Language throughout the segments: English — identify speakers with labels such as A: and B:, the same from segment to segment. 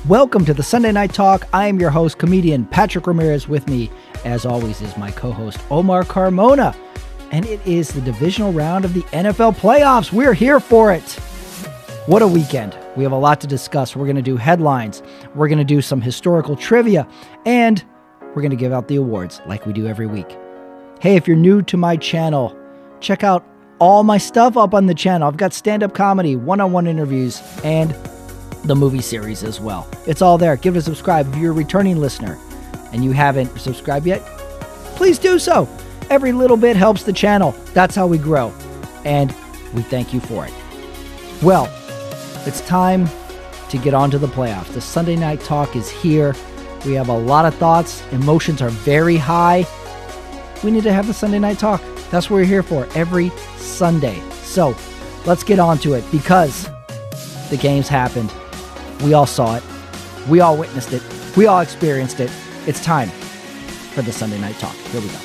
A: Welcome to the Sunday Night Talk. I am your host, comedian Patrick Ramirez. With me, as always, is my co-host, Omar Carmona. And it is the divisional round of the NFL playoffs. We're here for it. What a weekend. We have a lot to discuss. We're going to do headlines. We're going to do some historical trivia. And we're going to give out the awards like we do every week. Hey, if you're new to my channel, check out all my stuff up on the channel. I've got stand-up comedy, one-on-one interviews, and the movie series as well. It's all there. Give it a subscribe. If you're a returning listener and you haven't subscribed yet, please do so. Every little bit helps the channel. That's how we grow. And we thank you for it. Well, it's time to get on to the playoffs. The Sunday Night Talk is here. We have a lot of thoughts. Emotions are very high. We need to have the Sunday Night Talk. That's what we're here for every Sunday. So let's get on to it because the games happened. We all saw it. We all witnessed it. We all experienced it. It's time for the Sunday Night Talk. Here we go.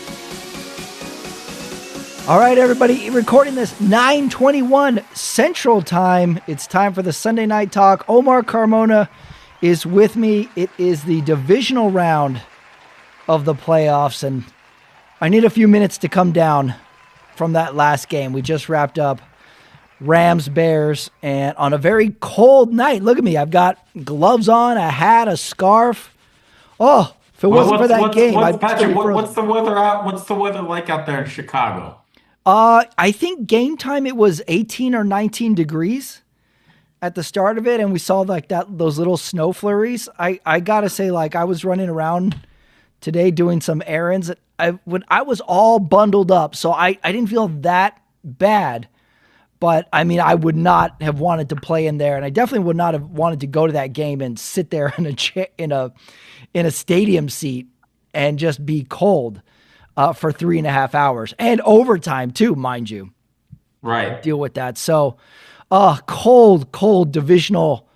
A: All right, everybody, recording this 9:21 Central Time. It's time for the Sunday Night Talk. Omar Carmona is with me. It is the divisional round of the playoffs, and I need a few minutes to come down from that last game. We just wrapped up Rams, Bears, and on a very cold night. Look at me. I've got gloves on, a hat, a scarf. Oh, if it wasn't for that game, I'd
B: Patrick, what's the weather out? What's the weather like out there in Chicago?
A: I think game time it was 18 or 19 degrees at the start of it, and we saw like those little snow flurries. I gotta say, like, I was running around today doing some errands. When I was all bundled up, so I didn't feel that bad. But I mean, I would not have wanted to play in there, and I definitely would not have wanted to go to that game and sit there in a chair, in a stadium seat and just be cold for 3.5 hours and overtime too, mind you.
B: Right.
A: Deal with that. So, cold divisional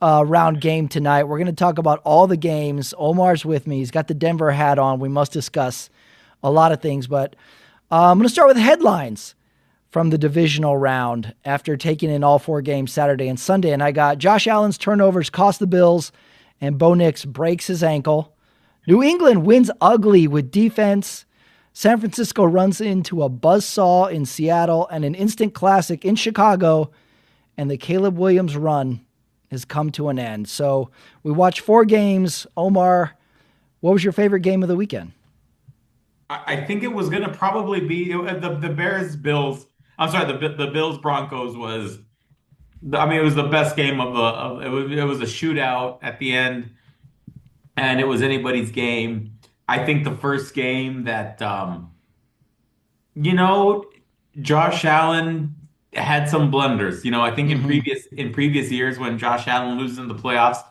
A: round game tonight. We're going to talk about all the games. Omar's with me. He's got the Denver hat on. We must discuss a lot of things, but I'm going to start with headlines from the divisional round after taking in all 4 games Saturday and Sunday. And I got Josh Allen's turnovers cost the Bills, and Bo Nix breaks his ankle. New England wins ugly with defense. San Francisco runs into a buzzsaw in Seattle and an instant classic in Chicago. And the Caleb Williams run has come to an end. So we watched 4 games. Omar, what was your favorite game of the weekend?
B: I think it was going to probably be the Bears-Bills. I'm sorry, the Bills-Broncos was, I mean, it was the best game it was a shootout at the end, and it was anybody's game. I think the first game that, Josh Allen had some blunders. I think in previous years when Josh Allen loses in the playoffs,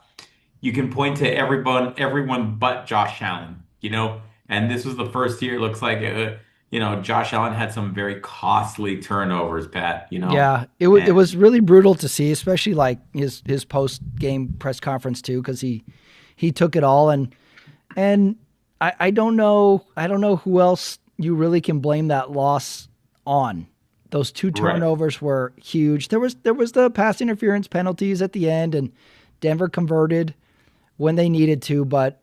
B: you can point to everyone but Josh Allen, and this was the first year it looks like Josh Allen had some very costly turnovers, Pat,
A: Yeah, it was really brutal to see, especially like his post-game press conference too, because he took it all, and I don't know who else you really can blame that loss on. Those 2 turnovers were huge. There was the pass interference penalties at the end, and Denver converted when they needed to, but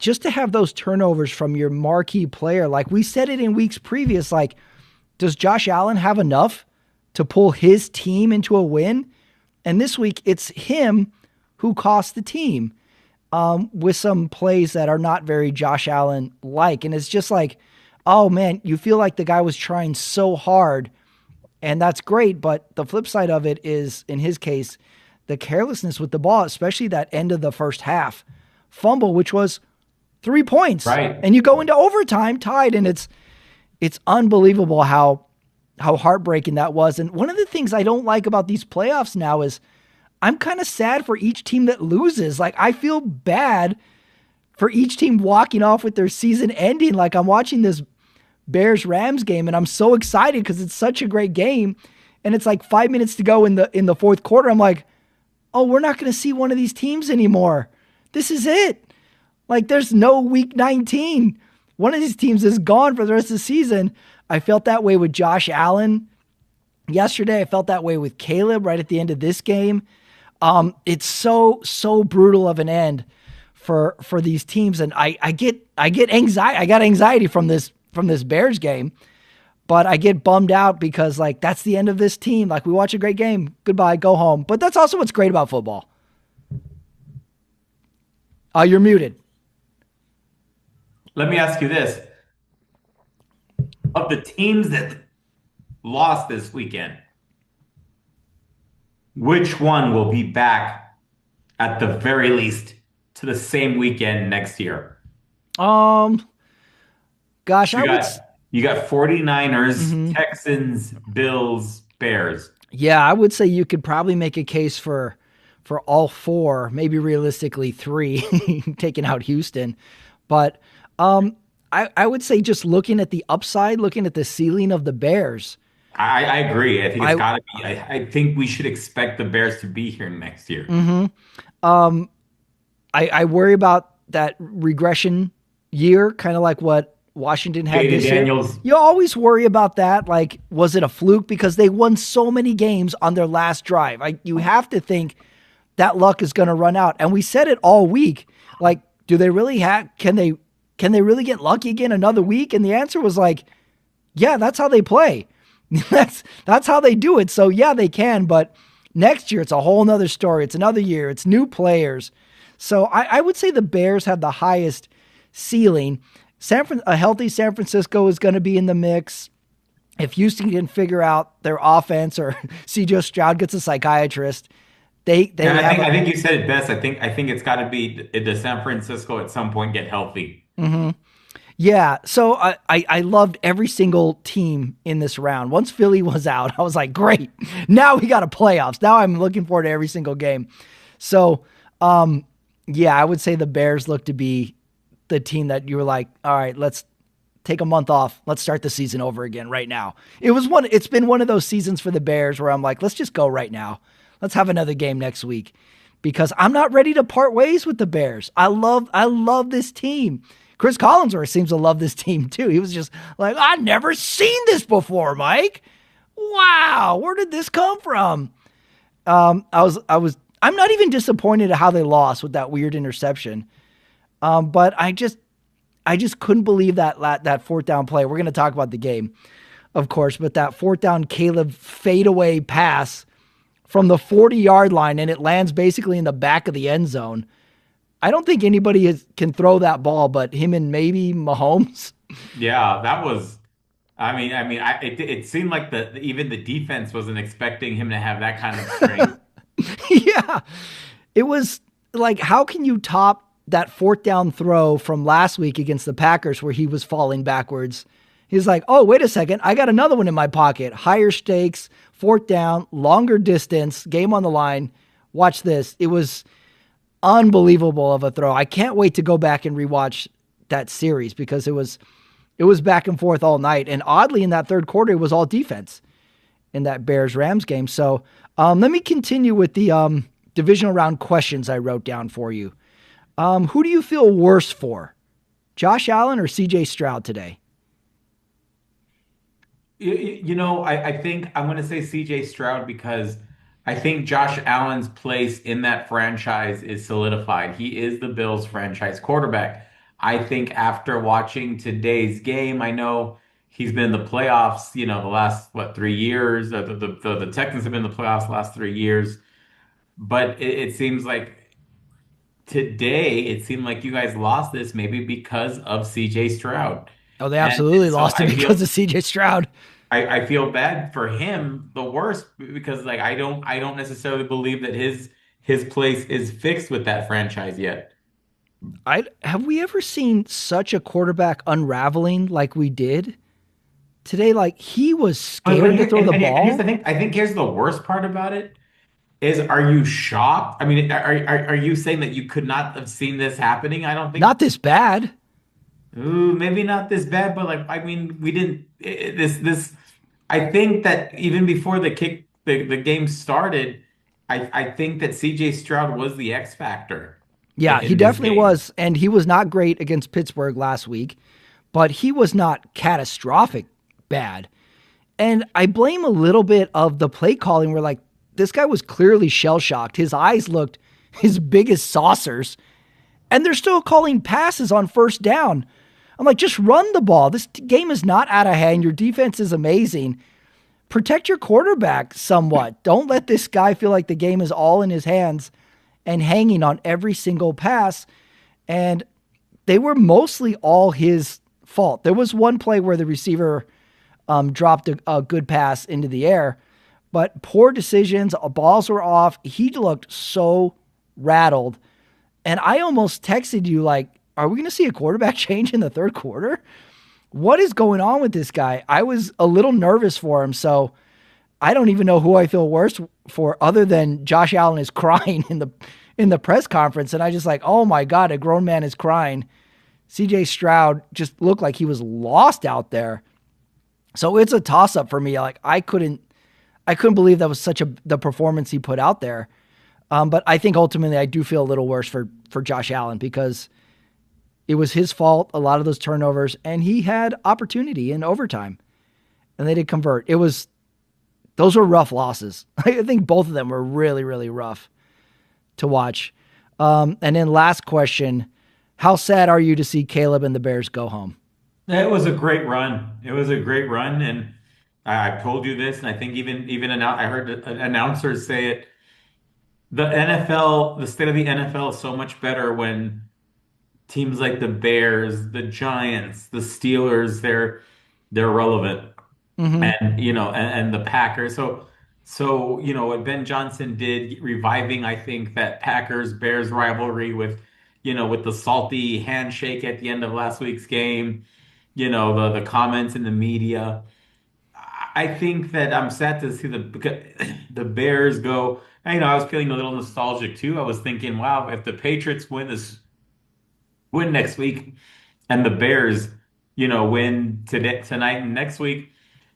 A: just to have those turnovers from your marquee player, like we said it in weeks previous, like, does Josh Allen have enough to pull his team into a win? And this week, it's him who cost the team with some plays that are not very Josh Allen-like. And it's just like, oh, man, you feel like the guy was trying so hard, and that's great. But the flip side of it is, in his case, the carelessness with the ball, especially that end of the first half fumble, which was 3 points.
B: Right.
A: And you go into overtime tied, and it's unbelievable how heartbreaking that was. And one of the things I don't like about these playoffs now is I'm kind of sad for each team that loses. Like, I feel bad for each team walking off with their season ending. Like, I'm watching this Bears-Rams game, and I'm so excited because it's such a great game. And it's like 5 minutes to go in the fourth quarter. I'm like, oh, we're not going to see one of these teams anymore. This is it. Like, there's no week 19. One of these teams is gone for the rest of the season. I felt that way with Josh Allen yesterday. I felt that way with Caleb right at the end of this game. It's so brutal of an end for these teams, and I get anxiety. I got anxiety from this Bears game, but I get bummed out because like that's the end of this team. Like we watch a great game, goodbye, go home. But that's also what's great about football. You're muted.
B: Let me ask you this. Of the teams that lost this weekend, which one will be back at the very least to the same weekend next year?
A: Gosh,
B: You got 49ers, Texans, Bills, Bears.
A: Yeah, I would say you could probably make a case for all four, maybe realistically three, taking out Houston. But I would say just looking at the upside, looking at the ceiling of the Bears.
B: I agree. I think it's got to be. I think we should expect the Bears to be here next year.
A: I worry about that regression year, kind of like what Washington had
B: Jayden
A: this
B: Daniels.
A: year. You always worry about that. Like, was it a fluke? Because they won so many games on their last drive. You have to think that luck is going to run out. And we said it all week. Like, do they really can they really get lucky again another week? And the answer was like, yeah, that's how they play. That's how they do it. So yeah, they can, but next year it's a whole nother story. It's another year. It's new players. So I would say the Bears have the highest ceiling. A healthy San Francisco is going to be in the mix. If Houston can figure out their offense or C.J. Stroud gets a psychiatrist, I
B: think you said it best. I think it's got to be the San Francisco at some point get healthy.
A: Mm-hmm. Yeah, so I loved every single team in this round. Once Philly was out, I was like, great. Now we got a playoffs. Now I'm looking forward to every single game. So, yeah, I would say the Bears look to be the team that you were like, all right, let's take a month off. Let's start the season over again right now. It's been one of those seasons for the Bears where I'm like, let's just go right now. Let's have another game next week because I'm not ready to part ways with the Bears. I love this team. Chris Collinsworth seems to love this team too. He was just like, I've never seen this before, Mike. Wow, where did this come from? I'm not even disappointed at how they lost with that weird interception. But I just couldn't believe that fourth down play. We're going to talk about the game, of course, but that fourth down Caleb fadeaway pass from the 40-yard line, and it lands basically in the back of the end zone. I don't think anybody can throw that ball but him and maybe Mahomes.
B: Yeah, that was. It seemed like even the defense wasn't expecting him to have that kind of strength.
A: Yeah, it was like, how can you top that fourth down throw from last week against the Packers where he was falling backwards? He's like, oh, wait a second. I got another one in my pocket. Higher stakes, fourth down, longer distance, game on the line. Watch this. It was unbelievable of a throw. I can't wait to go back and rewatch that series because it was back and forth all night. And oddly, in that third quarter, it was all defense in that Bears-Rams game. So let me continue with the divisional round questions I wrote down for you. Who do you feel worse for, Josh Allen or C.J. Stroud today?
B: I think I'm going to say C.J. Stroud because I think Josh Allen's place in that franchise is solidified. He is the Bills franchise quarterback. I think after watching today's game, I know he's been in the playoffs, the last, 3 years? The Texans have been in the playoffs the last 3 years. But it seems like today, it seemed like you guys lost this maybe because of C.J. Stroud.
A: Oh, they absolutely lost it because of C.J. Stroud.
B: I feel bad for him, the worst, because I don't necessarily believe that his place is fixed with that franchise yet.
A: Have we ever seen such a quarterback unraveling like we did today? Like, he was scared to throw the ball.
B: I think here's the worst part about it is, are you shocked? I mean, are you saying that you could not have seen this happening? I don't think.
A: Not this bad.
B: Ooh, maybe not this bad, but we didn't this. I think that even before the game started, I think that C.J. Stroud was the X factor.
A: Yeah, he definitely was, and he was not great against Pittsburgh last week, but he was not catastrophic bad. And I blame a little bit of the play calling where this guy was clearly shell-shocked. His eyes looked as big as saucers, and they're still calling passes on first down. I'm like, just run the ball. This game is not out of hand. Your defense is amazing. Protect your quarterback somewhat. Don't let this guy feel like the game is all in his hands and hanging on every single pass. And they were mostly all his fault. There was one play where the receiver dropped a good pass into the air, but poor decisions, balls were off. He looked so rattled. And I almost texted you like, are we going to see a quarterback change in the third quarter? What is going on with this guy? I was a little nervous for him, so I don't even know who I feel worse for other than Josh Allen is crying in the press conference, and I just like, oh my God, a grown man is crying. CJ Stroud just looked like he was lost out there. So it's a toss-up for me. Like I couldn't believe that was the performance he put out there. But I think ultimately I do feel a little worse for Josh Allen because it was his fault, a lot of those turnovers, and he had opportunity in overtime, and they didn't convert. Those were rough losses. I think both of them were really, really rough to watch. And then last question, how sad are you to see Caleb and the Bears go home?
B: It was a great run. It was a great run, and I've told you this, and I think I heard announcers say it. The state of the NFL is so much better when teams like the Bears, the Giants, the Steelers, they're relevant.
A: Mm-hmm.
B: And the Packers. So what Ben Johnson did, reviving, I think, that Packers Bears rivalry with the salty handshake at the end of last week's game, the comments in the media. I think that I'm sad to see the Bears go. I was feeling a little nostalgic too. I was thinking, wow, if the Patriots win next week, and the Bears, win tonight and next week,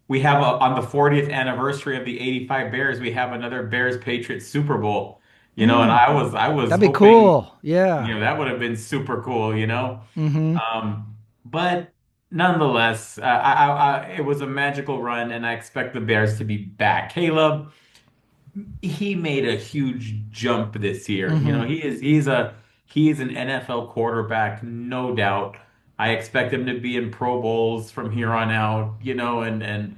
B: we have on the 40th anniversary of the '85 Bears, we have another Bears Patriots Super Bowl. And I was
A: That'd be
B: hoping,
A: cool. Yeah.
B: that would have been super cool.
A: Mm-hmm.
B: But nonetheless, it was a magical run, and I expect the Bears to be back. Caleb, he made a huge jump this year.
A: Mm-hmm.
B: He is an NFL quarterback, no doubt. I expect him to be in Pro Bowls from here on out, and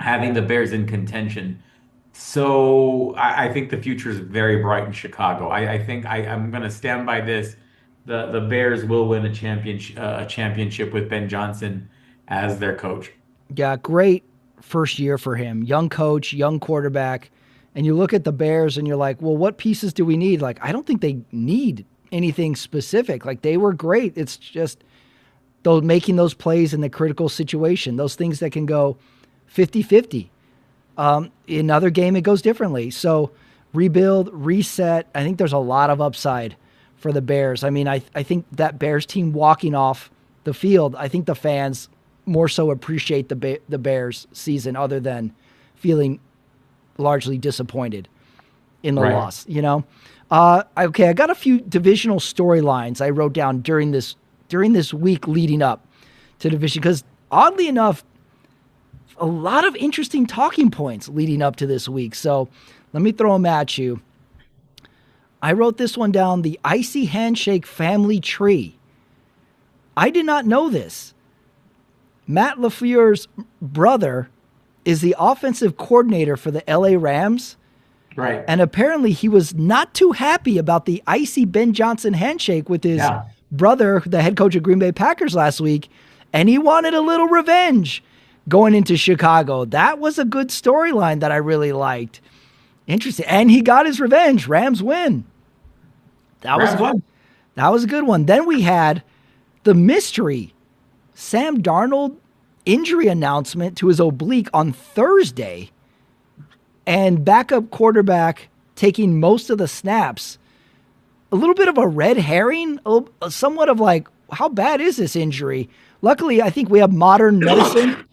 B: having the Bears in contention. So I think the future is very bright in Chicago. I think I'm going to stand by this. The Bears will win a championship with Ben Johnson as their coach.
A: Yeah, great first year for him. Young coach, young quarterback. And you look at the Bears and you're like, well, what pieces do we need? Like, I don't think they need anything specific. Like, they were great. It's just making those plays in the critical situation, those things that can go 50-50. In another game, it goes differently. So rebuild, reset. I think there's a lot of upside for the Bears. I mean, I think that Bears team walking off the field, I think the fans more so appreciate the Bears season other than feeling largely disappointed in the loss, Okay, I got a few divisional storylines I wrote down during this week leading up to division, because oddly enough, a lot of interesting talking points leading up to this week. So let me throw them at you. I wrote this one down, the icy handshake family tree. I did not know this. Matt LaFleur's brother is the offensive coordinator for the LA Rams.
B: Right.
A: And apparently he was not too happy about the icy Ben Johnson handshake with his brother, the head coach of Green Bay Packers last week. And he wanted a little revenge going into Chicago. That was a good storyline that I really liked. Interesting. And he got his revenge. Rams win. That was a good one. Then we had the mystery Sam Darnold injury announcement to his oblique on Thursday, and backup quarterback taking most of the snaps. A little bit of a red herring, somewhat of like, how bad is this injury? Luckily, I think we have modern medicine,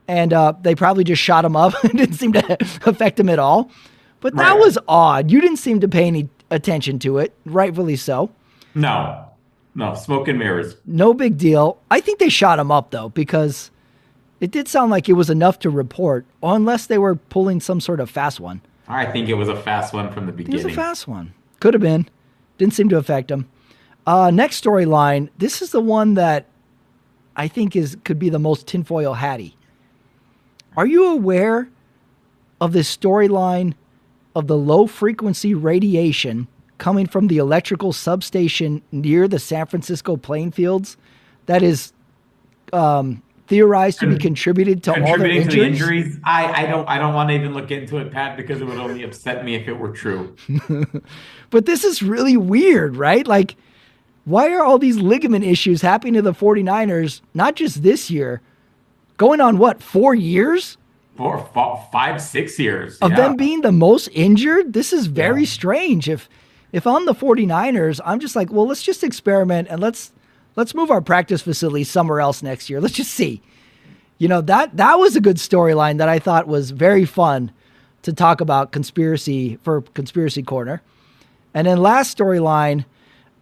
A: and they probably just shot him up. It didn't seem to affect him at all. But that was odd. You didn't seem to pay any attention to it, rightfully so.
B: No, smoke and mirrors.
A: No big deal. I think they shot him up, though, because It did sound like it was enough to report, unless they were pulling some sort of fast one.
B: I think it was a fast one from the
A: It was
B: beginning.
A: a fast one. Could have been. Didn't seem to affect them. Next storyline. This is the one that I think could be the most tinfoil hatty. Are you aware of this storyline of the low frequency radiation coming from the electrical substation near the San Francisco playing fields that is theorized to be contributed to all their injuries?
B: To the injuries? I don't want to even look into it, Pat, because it would only upset me if it were true.
A: But this is really weird, right? Like, why are all these ligament issues happening to the 49ers, not just this year, going on, 4 years?
B: 5, 6 years.
A: Of them being the most injured? This is very strange. If I'm the 49ers, I'm just like, well, let's just experiment and let's move our practice facility somewhere else next year. Let's just see. That was a good storyline that I thought was very fun to talk about Conspiracy Corner. And then last storyline,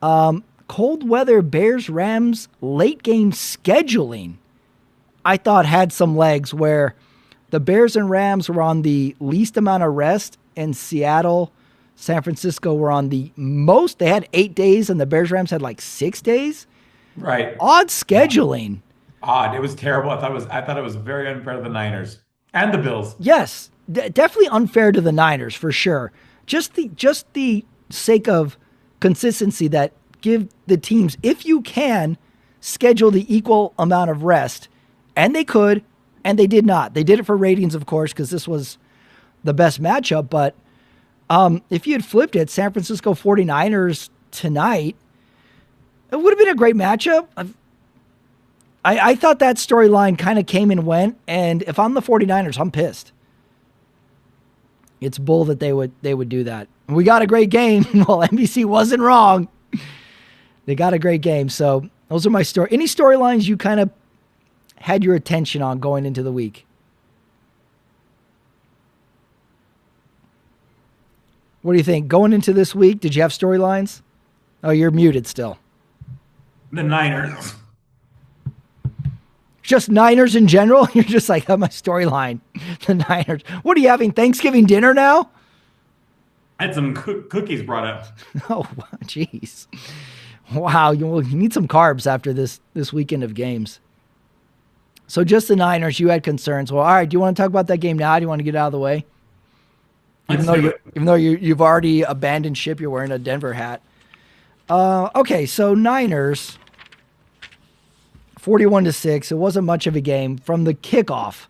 A: cold weather Bears-Rams late game scheduling, I thought had some legs, where the Bears and Rams were on the least amount of rest, and Seattle, San Francisco were on the most. They had 8 days, and the Bears-Rams had like 6 days.
B: Right.
A: Odd scheduling.
B: Odd. It was terrible. I thought it was very unfair to the Niners and the Bills.
A: Yes, definitely unfair to the Niners for sure. Just the sake of consistency, that give the teams, if you can, schedule the equal amount of rest, and they could, and they did not. They did it for ratings, of course, because this was the best matchup. But if you had flipped it, San Francisco 49ers tonight, it would have been a great matchup. I thought that storyline kind of came and went, and if I'm the 49ers, I'm pissed. It's bull that they would do that. We got a great game. Well, NBC wasn't wrong. They got a great game. So those are my story. Any storylines you kind of had your attention on going into the week? What do you think? Going into this week, did you have storylines? Oh, you're muted still.
B: The Niners.
A: Just Niners in general? You're just like, oh, my storyline. The Niners. What are you having, Thanksgiving dinner now?
B: I had some cookies brought up.
A: Oh, jeez. Wow, you need some carbs after this weekend of games. So just the Niners, you had concerns. Well, all right, do you want to talk about that game now? Do you want to get out of the way? Even though you've already abandoned ship, you're wearing a Denver hat. Okay, so Niners, 41-6. It wasn't much of a game. From the kickoff,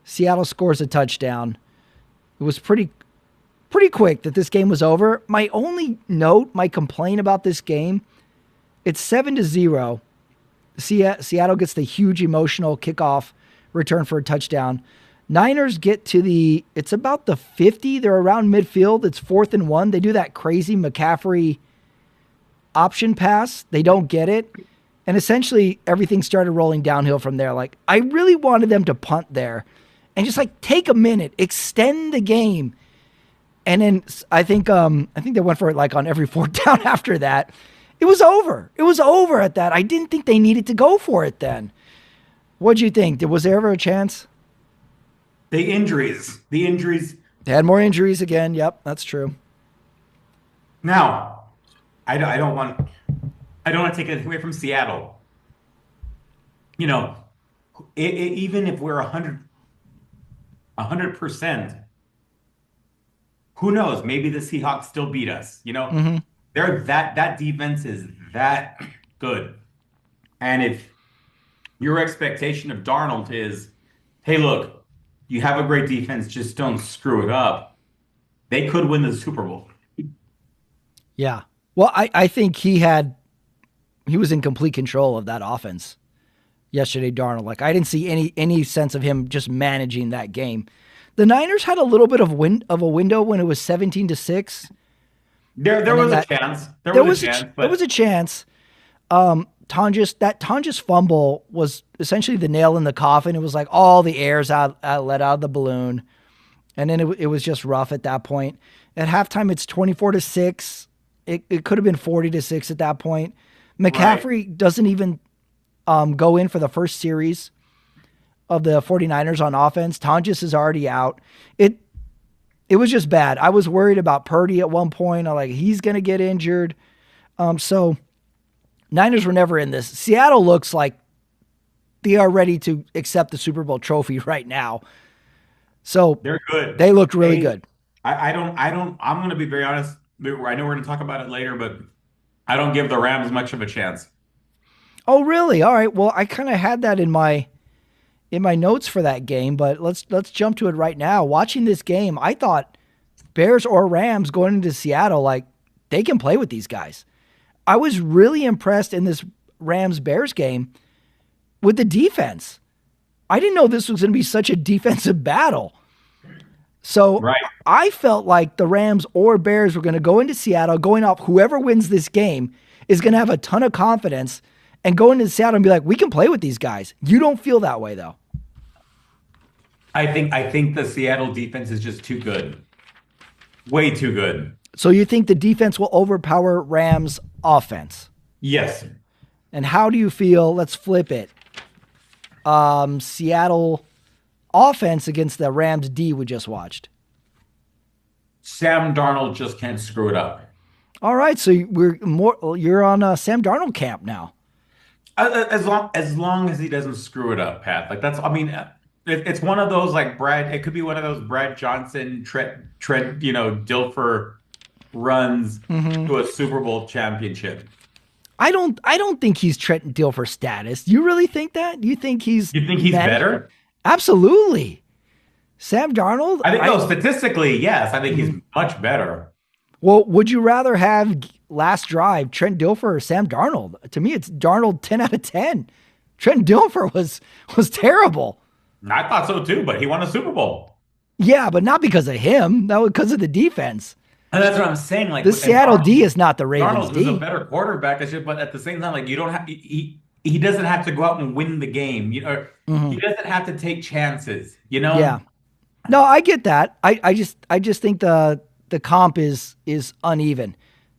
A: Seattle scores a touchdown. It was pretty quick that this game was over. My only note, my complaint about this game, it's 7-0. Seattle gets the huge emotional kickoff return for a touchdown. Niners get to it's about the 50. They're around midfield. It's 4th and 1. They do that crazy McCaffrey option pass. They don't get it. And essentially everything started rolling downhill from there. Like, I really wanted them to punt there and just like take a minute, extend the game. And then I think they went for it like on every 4th down after that. It was over. It was over at that. I didn't think they needed to go for it then. What'd you think? Was there ever a chance?
B: The injuries.
A: They had more injuries again. Yep, that's true.
B: Now, I don't want to take anything away from Seattle. Even if we're 100%, who knows? Maybe the Seahawks still beat us.
A: Mm-hmm.
B: That defense is that good. And if your expectation of Darnold is, hey, look, you have a great defense, just don't screw it up, they could win the Super Bowl.
A: Yeah. Well, I think he was in complete control of that offense yesterday, Darnold. Like, I didn't see any sense of him just managing that game. The Niners had a little bit of a window when it was 17-6.
B: There was a chance. There was a chance.
A: Tonjes fumble was essentially the nail in the coffin. It was like all the air's let out of the balloon. And then it was just rough at that point. At halftime, it's 24-6. It could have been 40-6 at that point. McCaffrey doesn't even go in for the first series of the 49ers on offense. Tonjes is already out. It was just bad. I was worried about Purdy at one point. I'm like, he's going to get injured. So Niners were never in this. Seattle looks like they are ready to accept the Super Bowl trophy right now. So
B: they're good.
A: They looked really good.
B: I'm going to be very honest. I know we're going to talk about it later, but I don't give the Rams much of a chance.
A: Oh, really? All right. Well, I kind of had that in my notes for that game, but let's jump to it right now. Watching this game, I thought Bears or Rams going into Seattle, like, they can play with these guys. I was really impressed in this Rams-Bears game with the defense. I didn't know this was going to be such a defensive battle. So right. I felt like the Rams or Bears were going to go into Seattle, going off whoever wins this game is going to have a ton of confidence and go into Seattle and be like, we can play with these guys. You don't feel that way, though.
B: I think the Seattle defense is just too good. Way too good.
A: So you think the defense will overpower Rams offense?
B: Yes.
A: And how do you feel? Let's flip it. Seattle offense against the Rams D we just watched.
B: Sam Darnold just can't screw it up.
A: All right, so you're on Sam Darnold camp now.
B: As long as he doesn't screw it up, Pat. Like that's, I mean, it's one of those like Brad. It could be one of those Brad Johnson, Trent, Dilfer runs to a Super Bowl championship.
A: I don't think he's Trent Dilfer status. You really think that? You think he's
B: better?
A: Absolutely. Sam Darnold?
B: I think statistically, yes. I think he's much better.
A: Well, would you rather have last drive Trent Dilfer or Sam Darnold? To me, it's Darnold 10 out of 10. Trent Dilfer was terrible.
B: I thought so too, but he won a Super Bowl.
A: Yeah, but not because of him. No, because of the defense.
B: And that's what I'm saying. Like
A: the Seattle D is not the Ravens D.
B: Darnold is a better quarterback, but at the same time, like you don't have he doesn't have to go out and win the game. He doesn't have to take chances.
A: Yeah. No, I get that. I just think the comp is uneven.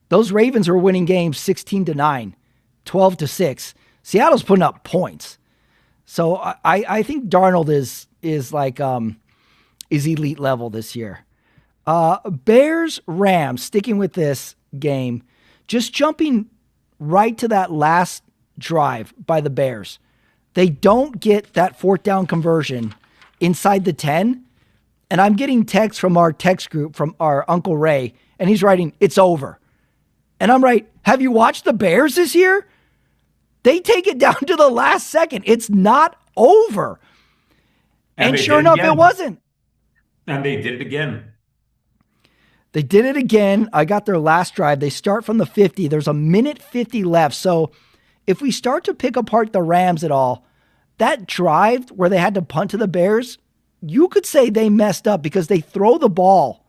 A: Those Ravens were winning games 16-9, 12-6. Seattle's putting up points. So I think Darnold is like is elite level this year. Bears, Rams, sticking with this game, just jumping right to that last drive by the Bears. They don't get that fourth down conversion inside the 10. And I'm getting texts from our text group from our Uncle Ray, and he's writing, it's over. And I'm right, have you watched the Bears this year? They take it down to the last second. It's not over. And sure enough, it wasn't.
B: And they did it again.
A: They did it again. I got their last drive. They start from the 50. There's a minute 50 left. So if we start to pick apart the Rams at all, that drive where they had to punt to the Bears, you could say they messed up because they throw the ball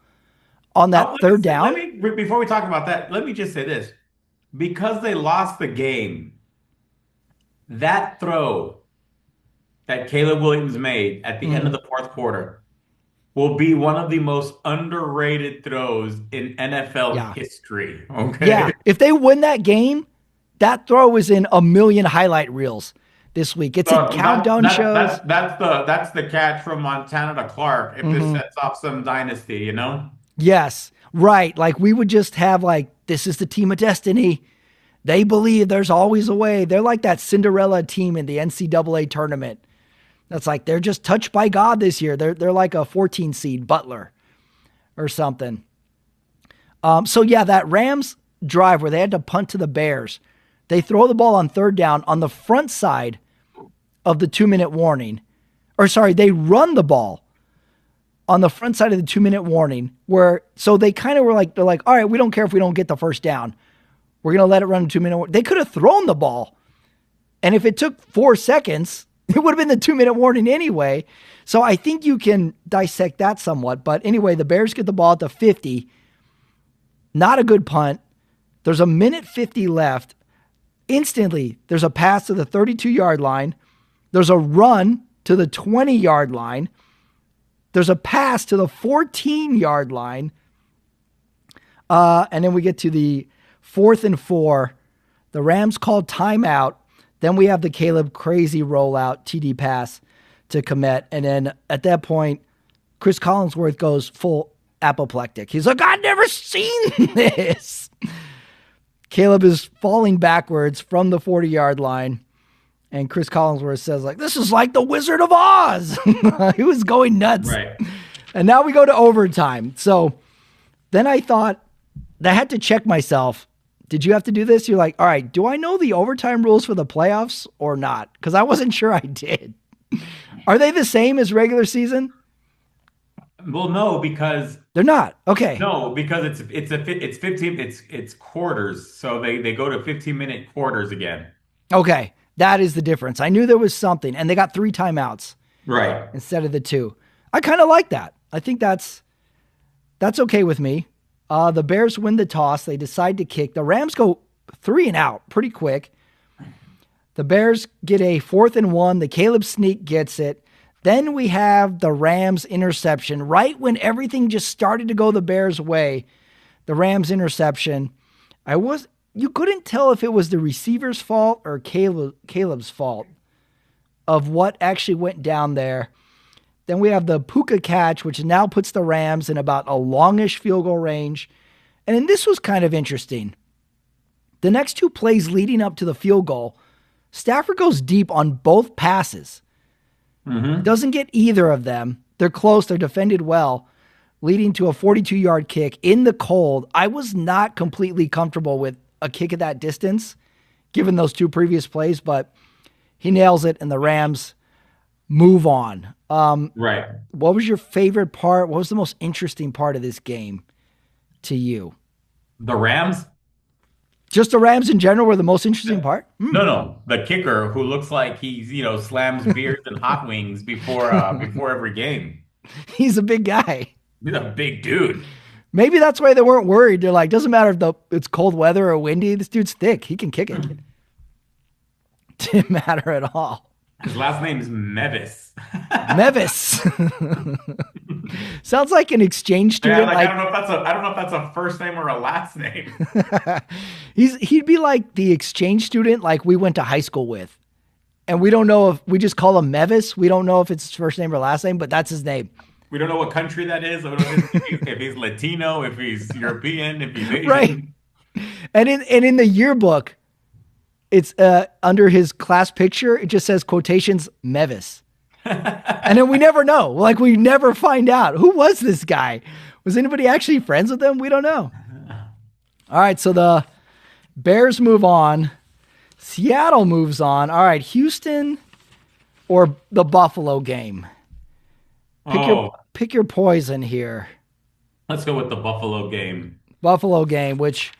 A: on that third down.
B: Before we talk about that, let me just say this. Because they lost the game, that throw that Caleb Williams made at the end of the fourth quarter will be one of the most underrated throws in NFL history. Okay.
A: Yeah. If they win that game, that throw is in a million highlight reels this week. It's in countdown shows.
B: That's the catch from Montana to Clark. If this sets off some dynasty,
A: Yes. Right. Like we would just have like, this is the team of destiny. They believe there's always a way. They're like that Cinderella team in the NCAA tournament. That's like, they're just touched by God this year. They're like a 14 seed Butler or something. So yeah, that Rams drive where they had to punt to the Bears, they throw the ball on third down on the front side of the 2-minute warning. They run the ball on the front side of the 2-minute warning so they kind of were like, they're like, all right, we don't care if we don't get the first down. We're going to let it run 2-minute warning. They could have thrown the ball. And if it took 4 seconds, it would have been the 2-minute warning anyway. So I think you can dissect that somewhat. But anyway, the Bears get the ball at the 50. Not a good punt. There's a minute 50 left. Instantly, there's a pass to the 32-yard line. There's a run to the 20-yard line. There's a pass to the 14-yard line. And then we get to the 4th and 4. The Rams called timeout. Then we have the Caleb crazy rollout TD pass to Komet. And then at that point, Chris Collinsworth goes full apoplectic. He's like, I've never seen this. Caleb is falling backwards from the 40-yard line. And Chris Collinsworth says, like, this is like the Wizard of Oz. He was going nuts.
B: Right.
A: And now we go to overtime. So then I thought, I had to check myself. Did you have to do this? You're like, all right, do I know the overtime rules for the playoffs or not? Because I wasn't sure I did. Are they the same as regular season?
B: Well, no, because
A: they're not. Okay.
B: No, because it's 15. It's quarters, so they go to 15-minute quarters again.
A: Okay. That is the difference. I knew there was something, and they got 3 timeouts.
B: Right.
A: Instead of the 2. I kind of like that. I think that's okay with me. The Bears win the toss. They decide to kick. The Rams go 3 and out pretty quick. The Bears get a 4th and 1. The Caleb sneak gets it. Then we have the Rams interception. Right when everything just started to go the Bears' way, the Rams interception. You couldn't tell if it was the receiver's fault or Caleb's fault of what actually went down there. Then we have the Puka catch, which now puts the Rams in about a longish field goal range. And then this was kind of interesting. The next 2 plays leading up to the field goal, Stafford goes deep on both passes.
B: Mm-hmm.
A: Doesn't get either of them. They're close. They're defended well, leading to a 42-yard kick in the cold. I was not completely comfortable with a kick at that distance, given those 2 previous plays, but he nails it, and the Rams move on.
B: Right.
A: What was your favorite part? What was the most interesting part of this game to you?
B: The Rams?
A: Just the Rams in general were the most interesting part?
B: No. The kicker who looks like he's, slams beers and hot wings before every game.
A: He's a big guy.
B: He's a big dude.
A: Maybe that's why they weren't worried. They're like, doesn't matter if it's cold weather or windy. This dude's thick. He can kick it. Didn't matter at all.
B: His last name is Mevis.
A: Mevis. Sounds like an exchange student.
B: Yeah, I don't know if that's a first name or a last name.
A: He'd be like the exchange student like we went to high school with. And we don't know if we just call him Mevis. We don't know if it's his first name or last name, but that's his name.
B: We don't know what country that is. I don't know if he's Latino, if he's European, if he's Asian.
A: Right. And in the yearbook, it's under his class picture, it just says quotations Mevis. And then we never know. Like we never find out. Who was this guy? Was anybody actually friends with him? We don't know. All right, so the Bears move on. Seattle moves on. All right, Houston or the Buffalo game? Pick your poison here.
B: Let's go with the Buffalo game.
A: Buffalo game, which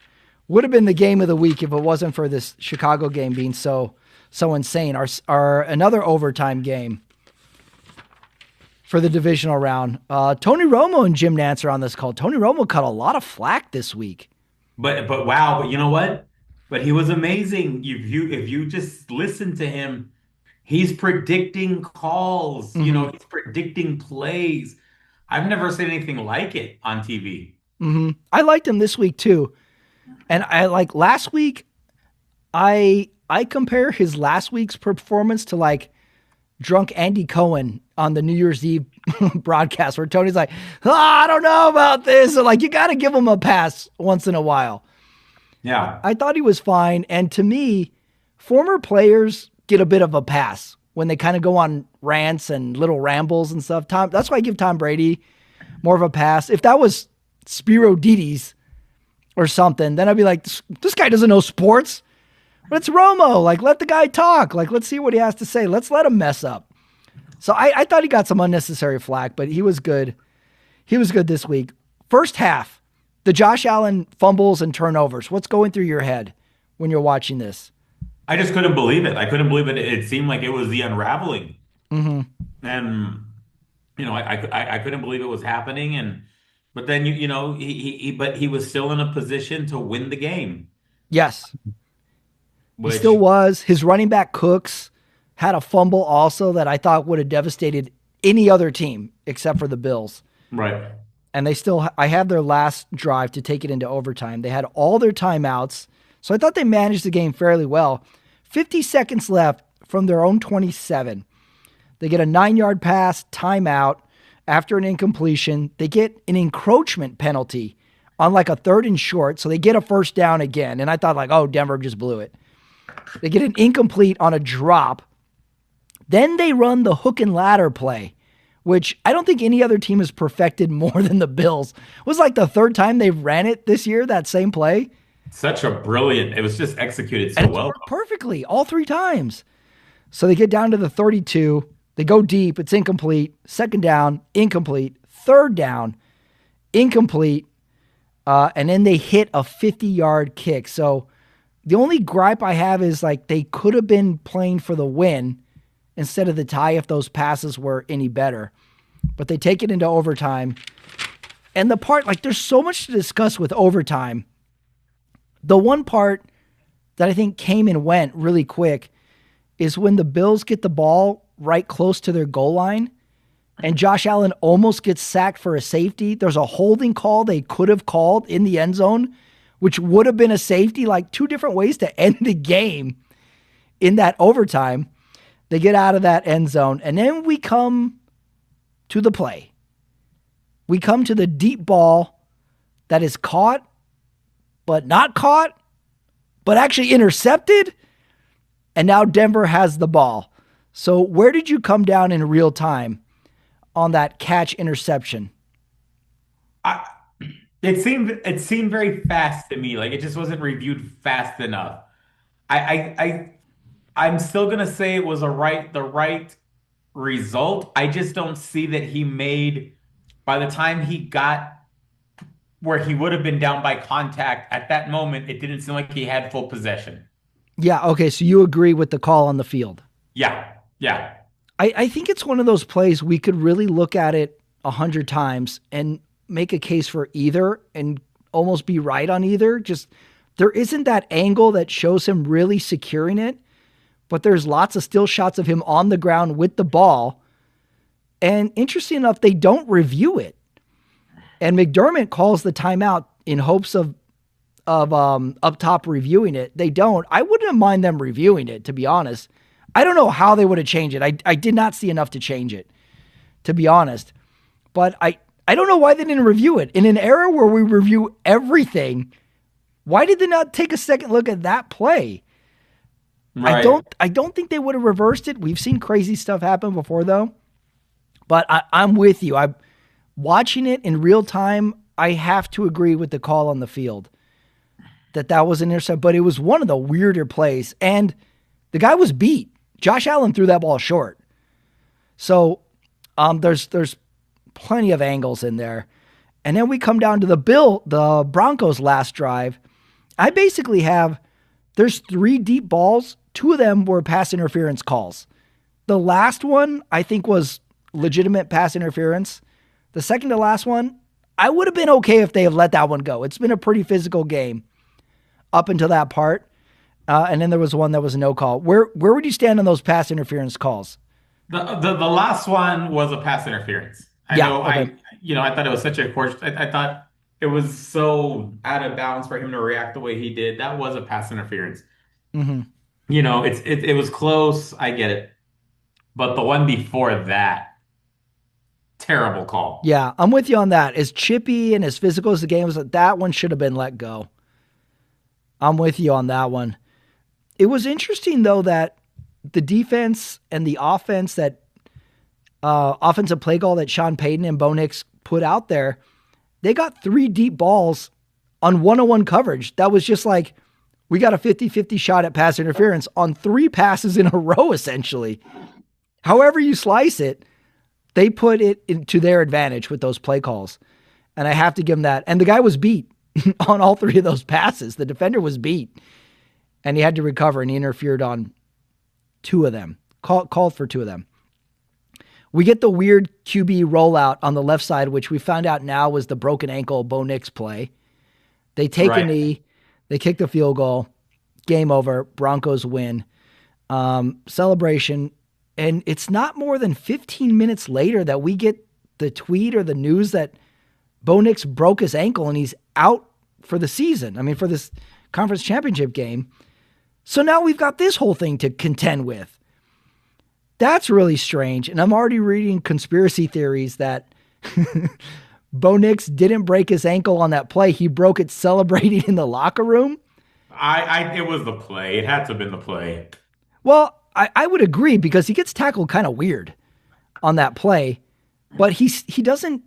A: would have been the game of the week if it wasn't for this Chicago game being so insane. Our another overtime game for the divisional round. Tony Romo and Jim Nantz are on this call. Tony Romo caught a lot of flack this week.
B: But wow, but you know what? But he was amazing. If you just listen to him, he's predicting calls.
A: Mm-hmm.
B: He's predicting plays. I've never seen anything like it on TV.
A: Mm-hmm. I liked him this week too. And I like last week, I compare his last week's performance to like drunk Andy Cohen on the New Year's Eve broadcast where Tony's like, I don't know about this. So like, you got to give him a pass once in a while.
B: Yeah.
A: I thought he was fine. And to me, former players get a bit of a pass when they kind of go on rants and little rambles and stuff. That's why I give Tom Brady more of a pass. If that was Spiro Dides or something, then I'd be like, this guy doesn't know sports. But it's Romo. Like, let the guy talk. Like, let's see what he has to say. Let's let him mess up. So I thought he got some unnecessary flack, but he was good. He was good this week. First half, the Josh Allen fumbles and turnovers. What's going through your head when you're watching this?
B: I just couldn't believe it. I couldn't believe it. It seemed like it was the unraveling.
A: Mm-hmm.
B: And, I couldn't believe it was happening. But then, he was still in a position to win the game.
A: Yes. He still was. His running back Cooks had a fumble also that I thought would have devastated any other team except for the Bills.
B: Right.
A: And I had their last drive to take it into overtime. They had all their timeouts. So I thought they managed the game fairly well. 50 seconds left from their own 27. They get a 9-yard pass, timeout after an incompletion. They get an encroachment penalty on like a 3rd and short. So they get a first down again. And I thought like, oh, Denver just blew it. They get an incomplete on a drop. Then they run the hook and ladder play, which I don't think any other team has perfected more than the Bills. It was like the 3rd time they've ran it this year, that same play.
B: It was just executed so
A: And it
B: well.
A: worked perfectly all 3 times. So they get down to the 32. They go deep. It's incomplete. 2nd down, incomplete. 3rd down, incomplete. And then they hit a 50-yard kick. So the only gripe I have is like they could have been playing for the win instead of the tie if those passes were any better. But they take it into overtime. And the part, like there's so much to discuss with overtime. The one part that I think came and went really quick is when the Bills get the ball right close to their goal line and Josh Allen almost gets sacked for a safety. There's a holding call they could have called in the end zone, which would have been a safety, like 2 different ways to end the game in that overtime. They get out of that end zone, and then we come to the play. We come to the deep ball that is caught, but not caught, but actually intercepted, and now Denver has the ball. So where did you come down in real time on that catch interception?
B: It seemed very fast to me. Like it just wasn't reviewed fast enough. I'm still gonna say it was the right result. I just don't see that he made by the time he got where he would have been down by contact at that moment, it didn't seem like he had full possession.
A: Yeah, okay, so you agree with the call on the field.
B: Yeah.
A: I think it's one of those plays we could really look at it 100 times and make a case for either and almost be right on either. Just there isn't that angle that shows him really securing it, but there's lots of still shots of him on the ground with the ball. And interesting enough, they don't review it. And McDermott calls the timeout in hopes of up top reviewing it. They don't. I wouldn't mind them reviewing it, to be honest. I don't know how they would have changed it. I did not see enough to change it, to be honest. But I don't know why they didn't review it. In an era where we review everything, why did they not take a second look at that play? Right. I don't think they would have reversed it. We've seen crazy stuff happen before, though. But I'm with you. I'm watching it in real time. I have to agree with the call on the field that was an intercept, but it was one of the weirder plays. And the guy was beat. Josh Allen threw that ball short. So there's plenty of angles in there. And then we come down to the Broncos' last drive. I basically have, there's 3 deep balls. 2 of them were pass interference calls. The last one, I think, was legitimate pass interference. The second to last one, I would have been okay if they have let that one go. It's been a pretty physical game up until that part. And then there was one that was a no call. Where would you stand on those pass interference calls?
B: The last one was a pass interference. I thought it was such a course. I thought it was so out of bounds for him to react the way he did. That was a pass interference.
A: Mm-hmm.
B: It was close. I get it. But the one before that, terrible call.
A: Yeah, I'm with you on that. As chippy and as physical as the game was, that one should have been let go. I'm with you on that one. It was interesting, though, that the defense and the offense that offensive play call that Sean Payton and Bo Nix put out there, they got 3 deep balls on 1-on-1 coverage. That was just like, we got a 50-50 shot at pass interference on 3 passes in a row, essentially. However you slice it, they put it into their advantage with those play calls. And I have to give them that. And the guy was beat on all 3 of those passes. The defender was beat. And he had to recover, and he interfered on 2 of them. Called for 2 of them. We get the weird QB rollout on the left side, which we found out now was the broken ankle Bo Nix play. They take a knee. They kick the field goal. Game over. Broncos win. Celebration. And it's not more than 15 minutes later that we get the tweet or the news that Bo Nix broke his ankle and he's out for the season. I mean, for this conference championship game. So now we've got this whole thing to contend with. That's really strange. And I'm already reading conspiracy theories that Bo Nix didn't break his ankle on that play. He broke it celebrating in the locker room.
B: It was the play. It had to have been the play.
A: Well, I would agree because he gets tackled kind of weird on that play, but he doesn't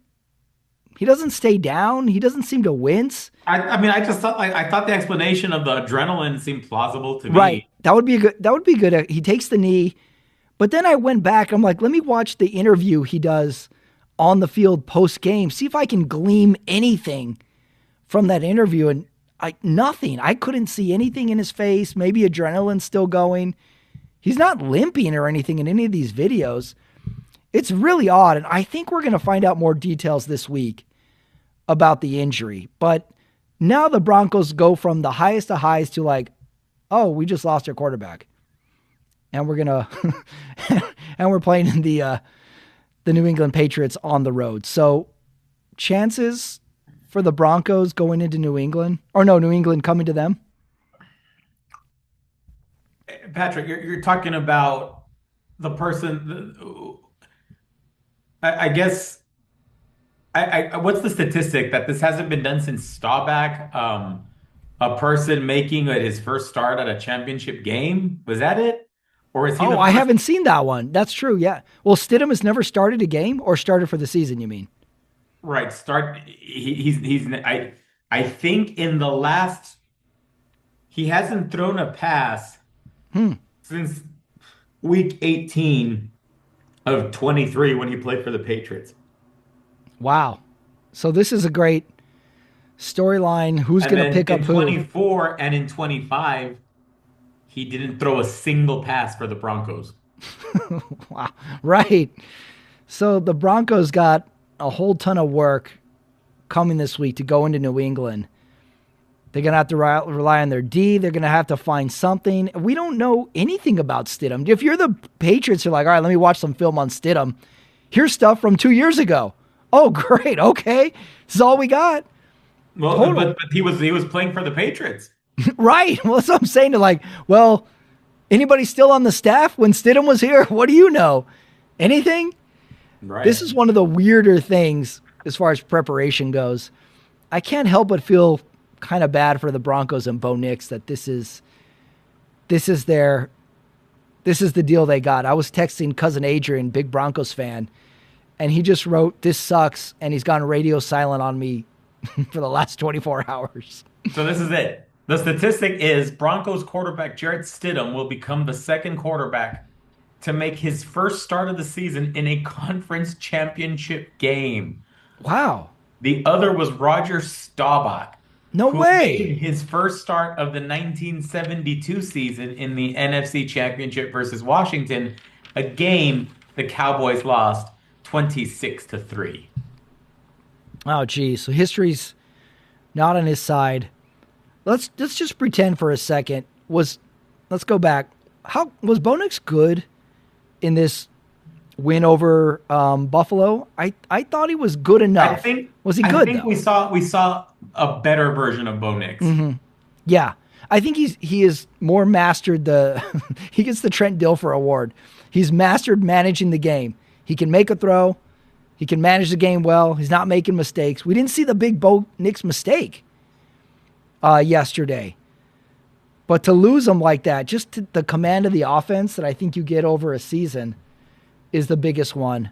A: stay down. He doesn't seem to wince.
B: I mean, I just thought I thought the explanation of the adrenaline seemed plausible to
A: Right.
B: me.
A: That would be good. That would be good. He takes the knee, but then I went back. I'm like, let me watch the interview he does on the field post game. See if I can glean anything from that interview. And nothing. I couldn't see anything in his face. Maybe adrenaline's still going. He's not limping or anything in any of these videos. It's really odd. And I think we're going to find out more details this week about the injury. But now the Broncos go from the highest of highs to like, oh, we just lost our quarterback. And we're going to, and we're playing in the New England Patriots on the road. So chances for the Broncos going into New England, or no, New England coming to them?
B: Patrick, you're talking about the person. I guess. What's the statistic that this hasn't been done since Staubach? A person making his first start at a championship game. Was that it? Or is he?
A: Oh, I haven't seen that one. That's true. Yeah. Well, Stidham has never started a game or started for the season. You mean?
B: Right. I think in the last, he hasn't thrown a pass since week 18 of 23 when he played for the Patriots.
A: Wow. So this is a great storyline. Who's going to pick up who?
B: In 24 and in 25, he didn't throw a single pass for the Broncos.
A: Wow. Right. So the Broncos got a whole ton of work coming this week to go into New England. They're going to have to rely on their D. They're going to have to find something. We don't know anything about Stidham. If you're the Patriots, you're like, all right, let me watch some film on Stidham. Here's stuff from 2 years ago. Oh, great. Okay. This is all we got.
B: Well, but he was playing for the Patriots.
A: Right. Well, that's what I'm saying. To like, well, anybody still on the staff when Stidham was here? What do you know? Anything?
B: Right.
A: This is one of the weirder things as far as preparation goes. I can't help but feel kind of bad for the Broncos and Bo Nix that this is the deal they got. I was texting cousin Adrian, big Broncos fan, and he just wrote, "This sucks," and he's gone radio silent on me for the last 24 hours.
B: So this is it. The statistic is Broncos quarterback Jarrett Stidham will become the second quarterback to make his first start of the season in a conference championship game.
A: Wow.
B: The other was Roger Staubach.
A: No way.
B: Made his first start of the 1972 season in the NFC Championship versus Washington, a game the Cowboys lost 26-3.
A: Oh, geez. So history's not on his side. Let's just pretend for a second. Let's go back. How was Bo Nix good in this win over Buffalo? I thought he was good enough. Was he good?
B: I think we saw a better version of Bo Nix.
A: Mm-hmm. Yeah, I think he is more mastered he gets the Trent Dilfer Award. He's mastered managing the game. He can make a throw. He can manage the game well. He's not making mistakes. We didn't see the big Bo Nix mistake yesterday. But to lose him like that, just the command of the offense that I think you get over a season is the biggest one.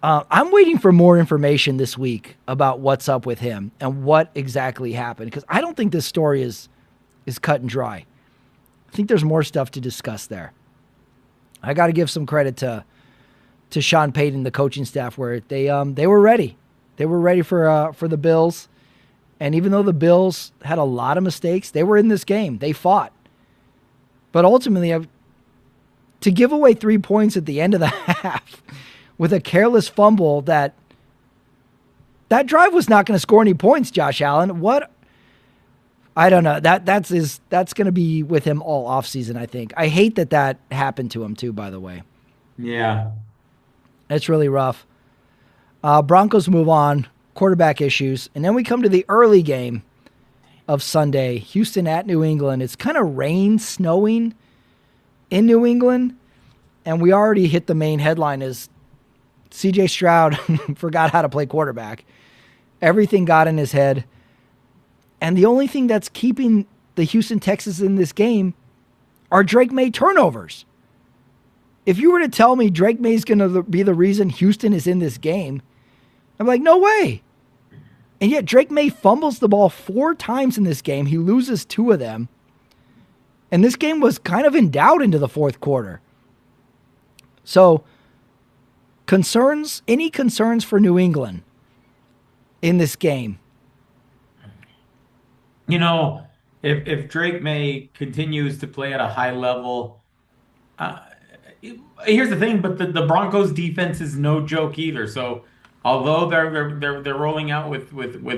A: I'm waiting for more information this week about what's up with him and what exactly happened, because I don't think this story is cut and dry. I think there's more stuff to discuss there. I got to give some credit to Sean Payton, the coaching staff, where they were ready. They were ready for the Bills. And even though the Bills had a lot of mistakes, they were in this game. They fought. But ultimately, to give away 3 points at the end of the half with a careless fumble, that drive was not going to score any points, Josh Allen. What? I don't know. That's going to be with him all offseason, I think. I hate that happened to him too, by the way.
B: Yeah.
A: It's really rough. Broncos move on. Quarterback issues. And then we come to the early game of Sunday. Houston at New England. It's kind of snowing in New England. And we already hit the main headline is CJ Stroud forgot how to play quarterback. Everything got in his head. And the only thing that's keeping the Houston Texans in this game are Drake May turnovers. If you were to tell me Drake May is going to be the reason Houston is in this game, I'm like, no way. And yet Drake May fumbles the ball 4 times in this game. He loses 2 of them. And this game was kind of in doubt into the fourth quarter. So, any concerns for New England in this game?
B: You know, if Drake May continues to play at a high level, uh, here's the thing, but the Broncos defense is no joke either. So although they're rolling out with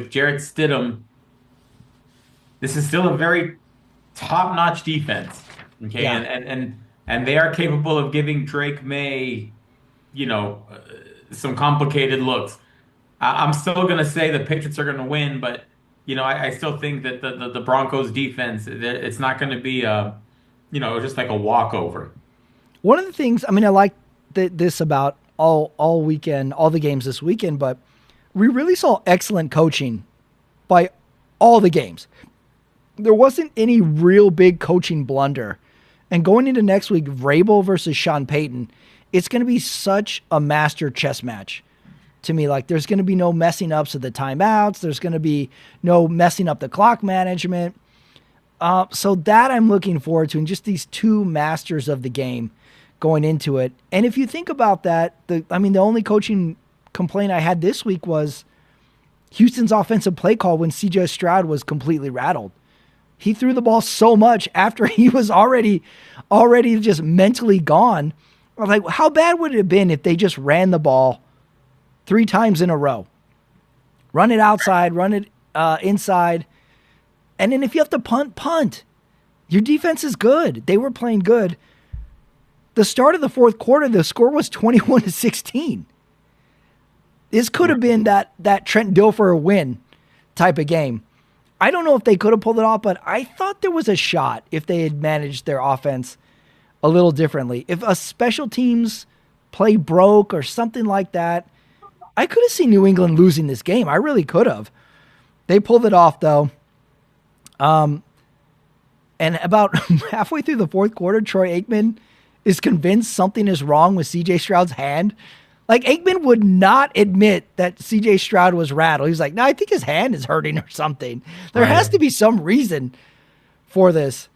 B: Jarrett Stidham, this is still a very top-notch defense. Okay,
A: Yeah.
B: and they are capable of giving Drake May, some complicated looks. I'm still gonna say the Patriots are gonna win, but I still think that the Broncos defense, it's not gonna be just like a walkover.
A: One of the things, I mean, I like this about all weekend, all the games this weekend, but we really saw excellent coaching by all the games. There wasn't any real big coaching blunder. And going into next week, Vrabel versus Sean Payton, it's going to be such a master chess match to me. Like, there's going to be no messing ups of the timeouts. There's going to be no messing up the clock management. So that I'm looking forward to, and just these 2 masters of the game going into it. And if you think about that, the only coaching complaint I had this week was Houston's offensive play call when CJ Stroud was completely rattled. He threw the ball so much after he was already just mentally gone. I'm like, how bad would it have been if they just ran the ball 3 times in a row? Run it outside, run it inside. And then if you have to punt. Your defense is good. They were playing good. The start of the fourth quarter, the score was 21-16. This could have been that Trent Dilfer win type of game. I don't know if they could have pulled it off, but I thought there was a shot if they had managed their offense a little differently. If a special teams play broke or something like that, I could have seen New England losing this game. I really could have. They pulled it off, though. And about halfway through the fourth quarter, Troy Aikman is convinced something is wrong with CJ Stroud's hand. Like, Aikman would not admit that CJ Stroud was rattled. He's like, no, I think his hand is hurting or something. There has to be some reason for this.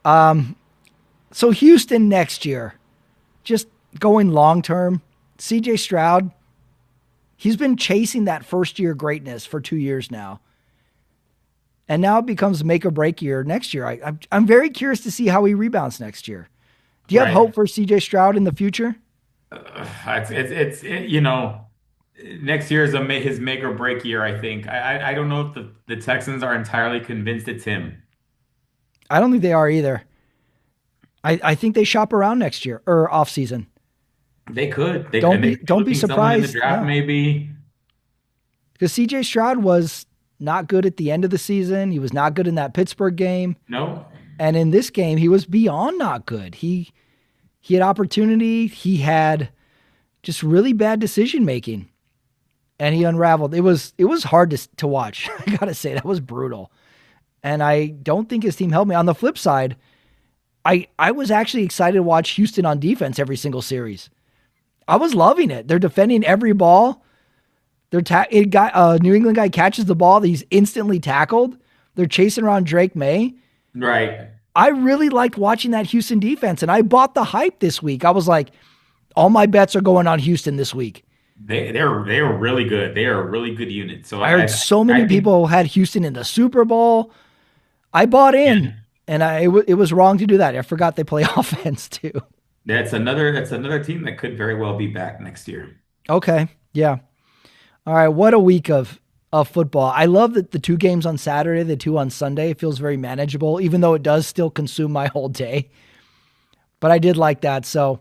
A: So Houston next year, just going long-term, CJ Stroud, he's been chasing that first-year greatness for 2 years now. And now it becomes make or break year next year. I'm very curious to see how he rebounds next year. Do you have hope for CJ Stroud in the future?
B: Next year is his make or break year, I think. I don't know if the Texans are entirely convinced it's him.
A: I don't think they are either. I think they shop around next year or off season.
B: They could.
A: Don't be surprised.
B: In the draft, maybe.
A: Because CJ Stroud was not good at the end of the season. He was not good in that Pittsburgh game.
B: No.
A: And in this game, he was beyond not good. He had opportunity. He had just really bad decision making, and he unraveled. It was hard to watch. I gotta say, that was brutal. And I don't think his team helped me. On the flip side, I was actually excited to watch Houston on defense every single series. I was loving it. They're defending every ball. New England guy catches the ball. He's instantly tackled. They're chasing around Drake May.
B: Right.
A: I really liked watching that Houston defense, and I bought the hype this week. I was like, all my bets are going on Houston this week.
B: They're really good. They are a really good unit. So
A: I heard so many people had Houston in the Super Bowl. I bought in, and it was wrong to do that. I forgot they play offense too.
B: That's another team that could very well be back next year.
A: Okay, yeah. All right, what a week of football. I love that the 2 games on Saturday, the 2 on Sunday. It feels very manageable, even though it does still consume my whole day. But I did like that. So,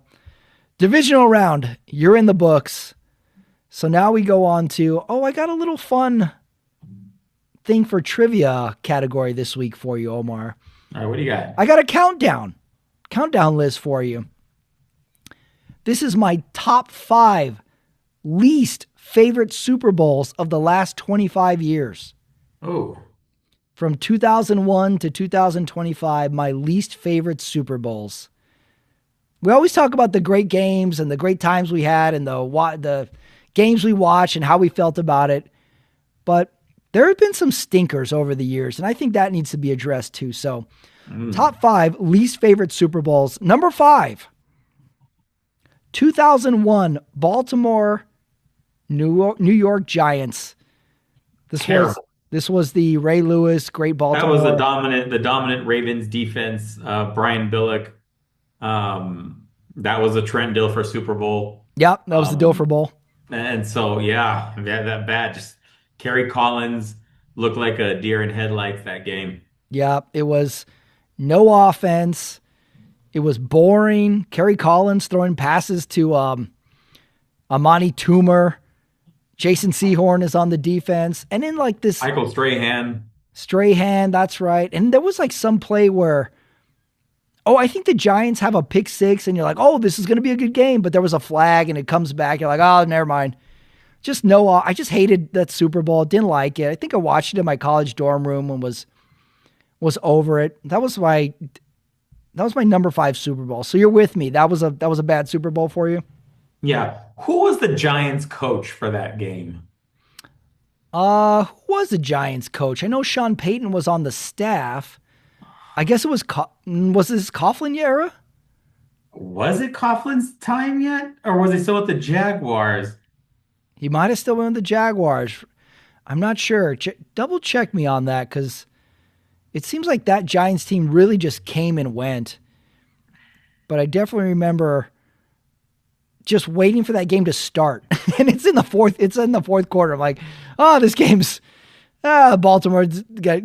A: divisional round, you're in the books. So now we go on to, I got a little fun thing for trivia category this week for you, Omar.
B: All right, what do you got?
A: I got a countdown list for you. This is my top 5 least favorite Super Bowls of the last 25 years.
B: Oh.
A: From 2001 to 2025, my least favorite Super Bowls. We always talk about the great games and the great times we had and the games we watched and how we felt about it. But there have been some stinkers over the years, and I think that needs to be addressed too. So, top 5 least favorite Super Bowls. Number 5, 2001 Baltimore New York Giants. This was the Ray Lewis, great
B: That
A: Baltimore.
B: was the dominant Ravens defense. Brian Billick. That was a Trent Dilfer Super Bowl.
A: Yep, that was the Dilfer Bowl.
B: And so, yeah, that bad. Just Kerry Collins looked like a deer in headlights that game.
A: Yeah, it was no offense. It was boring. Kerry Collins throwing passes to Amani Toomer. Jason Sehorn is on the defense. And then like this...
B: Michael Strahan.
A: Strahan, that's right. And there was like some play where, I think the Giants have a pick 6 and you're like, this is going to be a good game. But there was a flag and it comes back. You're like, never mind. I just hated that Super Bowl. Didn't like it. I think I watched it in my college dorm room and was over it. That was my number 5 Super Bowl. So you're with me. That was a bad Super Bowl for you?
B: Yeah. Who was the Giants coach for that game?
A: Who was the Giants coach? I know Sean Payton was on the staff. I guess it was this Coughlin era?
B: Was it Coughlin's time yet? Or was he still with the Jaguars?
A: He might have still been with the Jaguars. I'm not sure. Double check me on that, because it seems like that Giants team really just came and went. But I definitely remember just waiting for that game to start. And it's in the fourth quarter. I'm like, this game's Baltimore.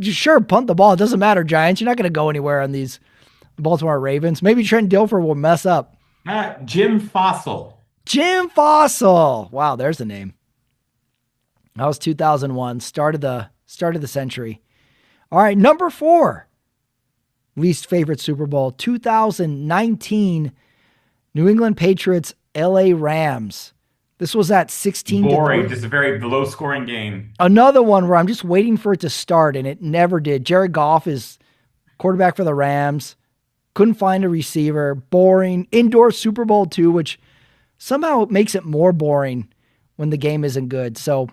A: Sure, punt the ball. It doesn't matter, Giants. You're not going to go anywhere on these Baltimore Ravens. Maybe Trent Dilfer will mess up.
B: Jim Fossil.
A: Jim Fossil. Wow, there's the name. That was 2001. Start of the century. All right, number 4. Least favorite Super Bowl. 2019 New England Patriots LA Rams. This was at 16
B: boring, just a very low scoring game.
A: Another one where I'm just waiting for it to start, and it never did. Jared Goff is quarterback for the Rams. Couldn't find a receiver. Boring. Indoor Super Bowl too, which somehow makes it more boring when the game isn't good. So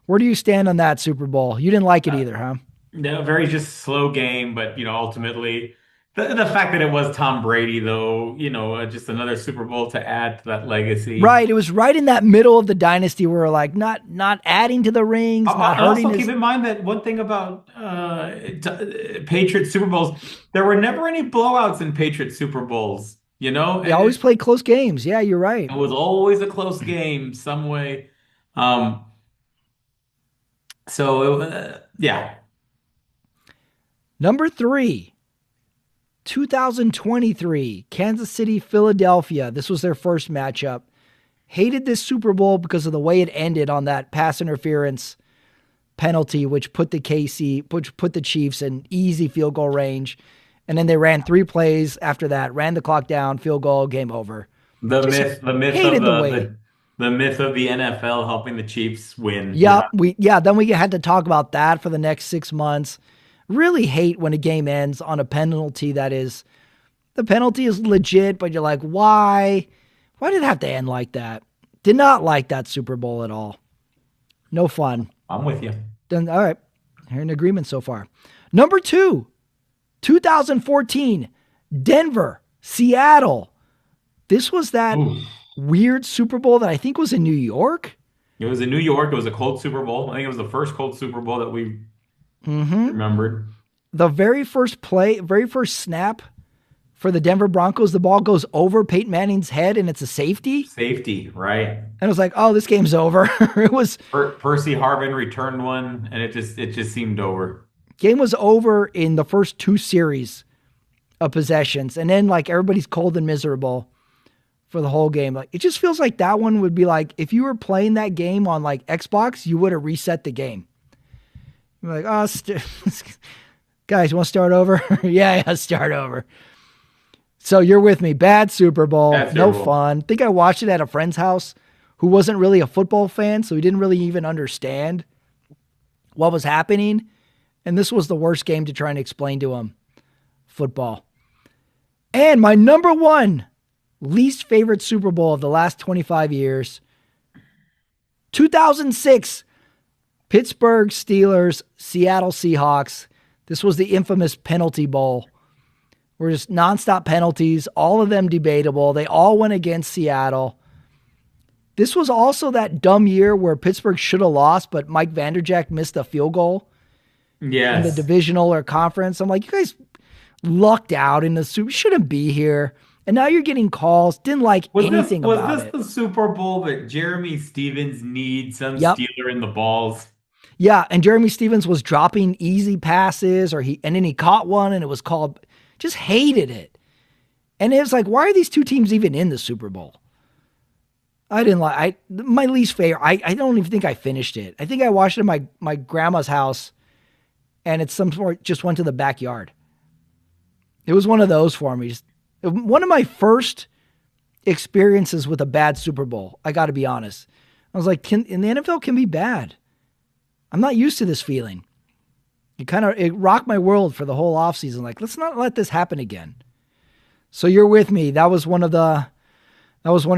A: where do you stand on that Super Bowl? You didn't like it either, huh?
B: No, very just slow game, but ultimately the fact that it was Tom Brady, though, just another Super Bowl to add to that legacy.
A: Right. It was right in that middle of the dynasty where like not adding to the rings, not hurting.
B: Also keep in mind that one thing about Patriots Super Bowls, there were never any blowouts in Patriots Super Bowls. They
A: always played close games. Yeah, you're right.
B: It was always a close game some way. Yeah.
A: Number 3, 2023, Kansas City, Philadelphia. This was their first matchup. Hated this Super Bowl because of the way it ended on that pass interference penalty, which put the Chiefs in easy field goal range. And then they ran 3 plays after that, ran the clock down, field goal, game over.
B: The myth of the NFL helping the Chiefs win.
A: Yeah. Then we had to talk about that for the next 6 months. Really hate when a game ends on a penalty the penalty is legit, but you're like, why? Why did it have to end like that? Did not like that Super Bowl at all. No fun.
B: I'm with you.
A: Then, all right. You're in agreement so far. Number 2, 2014, Denver, Seattle. This was that weird Super Bowl that I think was in New York.
B: It was in New York. It was a cold Super Bowl. I think it was the first cold Super Bowl that we remembered.
A: The very first snap for the Denver Broncos, the ball goes over Peyton Manning's head and it's a safety.
B: Safety, right.
A: And it was like, this game's over. It was
B: Percy Harvin returned one and it just seemed over.
A: Game was over in the first 2 series of possessions. And then like everybody's cold and miserable for the whole game. Like it just feels like that one would be like, if you were playing that game on like Xbox, you would have reset the game. You're like, guys, you want to start over? Yeah, start over. So you're with me. Bad Super Bowl.
B: That's
A: No
B: terrible.
A: fun. Think I watched it at a friend's house who wasn't really a football fan, so he didn't really even understand what was happening. And this was the worst game to try and explain to him football. And my number one least favorite Super Bowl of the last 25 years, 2006, Pittsburgh Steelers, Seattle Seahawks. This was the infamous penalty bowl. Were just nonstop penalties, all of them debatable. They all went against Seattle. This was also that dumb year where Pittsburgh should have lost, but Mike Vanderjagt missed a field goal in the
B: Yes.
A: divisional or conference. I'm like, you guys lucked out in the Super, shouldn't be here. And now you're getting calls. Didn't like anything
B: Was
A: about
B: this
A: it.
B: the Super Bowl that Jeremy Stevens needs some
A: Yep.
B: Steeler in the balls?
A: Yeah, and Jeremy Stevens was dropping easy passes, and then he caught one, and it was called. Just hated it, and it was like, why are these two teams even in the Super Bowl? I didn't like. My least favorite. I don't even think I finished it. I think I watched it at my grandma's house, and it's some sort just went to the backyard. It was one of those for me. Just one of my first experiences with a bad Super Bowl. I got to be honest. I was like, in the NFL can be bad. I'm not used to this feeling. It rocked my world for the whole offseason. Like, let's not let this happen again. So you're with me. That was one of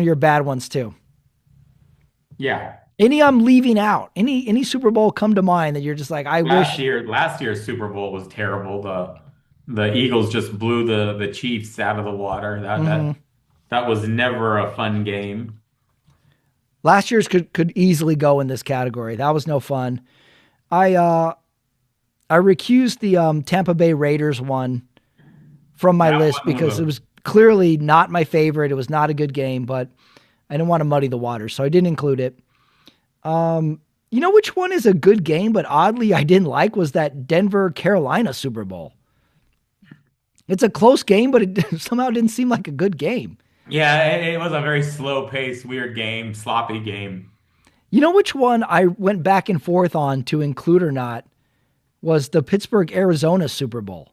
A: your bad ones too.
B: Yeah.
A: Any I'm leaving out? Any Super Bowl come to mind that you're just like, I wish.
B: Last year's Super Bowl was terrible. The Eagles just blew the Chiefs out of the water. That was never a fun game.
A: Last year's could easily go in this category. That was no fun. I recused the Tampa Bay Raiders one from my list because it was clearly not my favorite. It was not a good game, but I didn't want to muddy the water, so I didn't include it. You know which one is a good game, but oddly I didn't like, was that Denver-Carolina Super Bowl. It's a close game, but it somehow didn't seem like a good game.
B: Yeah, it was a very slow-paced, weird game, sloppy game.
A: You know which one I went back and forth on to include or not was the Pittsburgh-Arizona Super Bowl.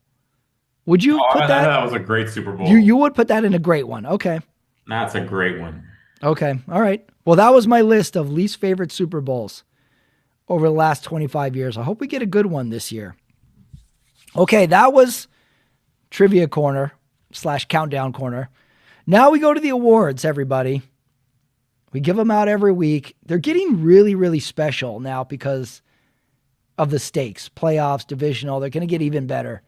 A: Would you put that?
B: That was a great Super Bowl.
A: You would put that in a great one. Okay.
B: That's a great one.
A: Okay. All right. Well, that was my list of least favorite Super Bowls over the last 25 years. I hope we get a good one this year. Okay. That was Trivia Corner / Countdown Corner. Now we go to the awards, everybody. We give them out every week. They're getting really, really special now because of the stakes, playoffs, divisional. They're going to get even better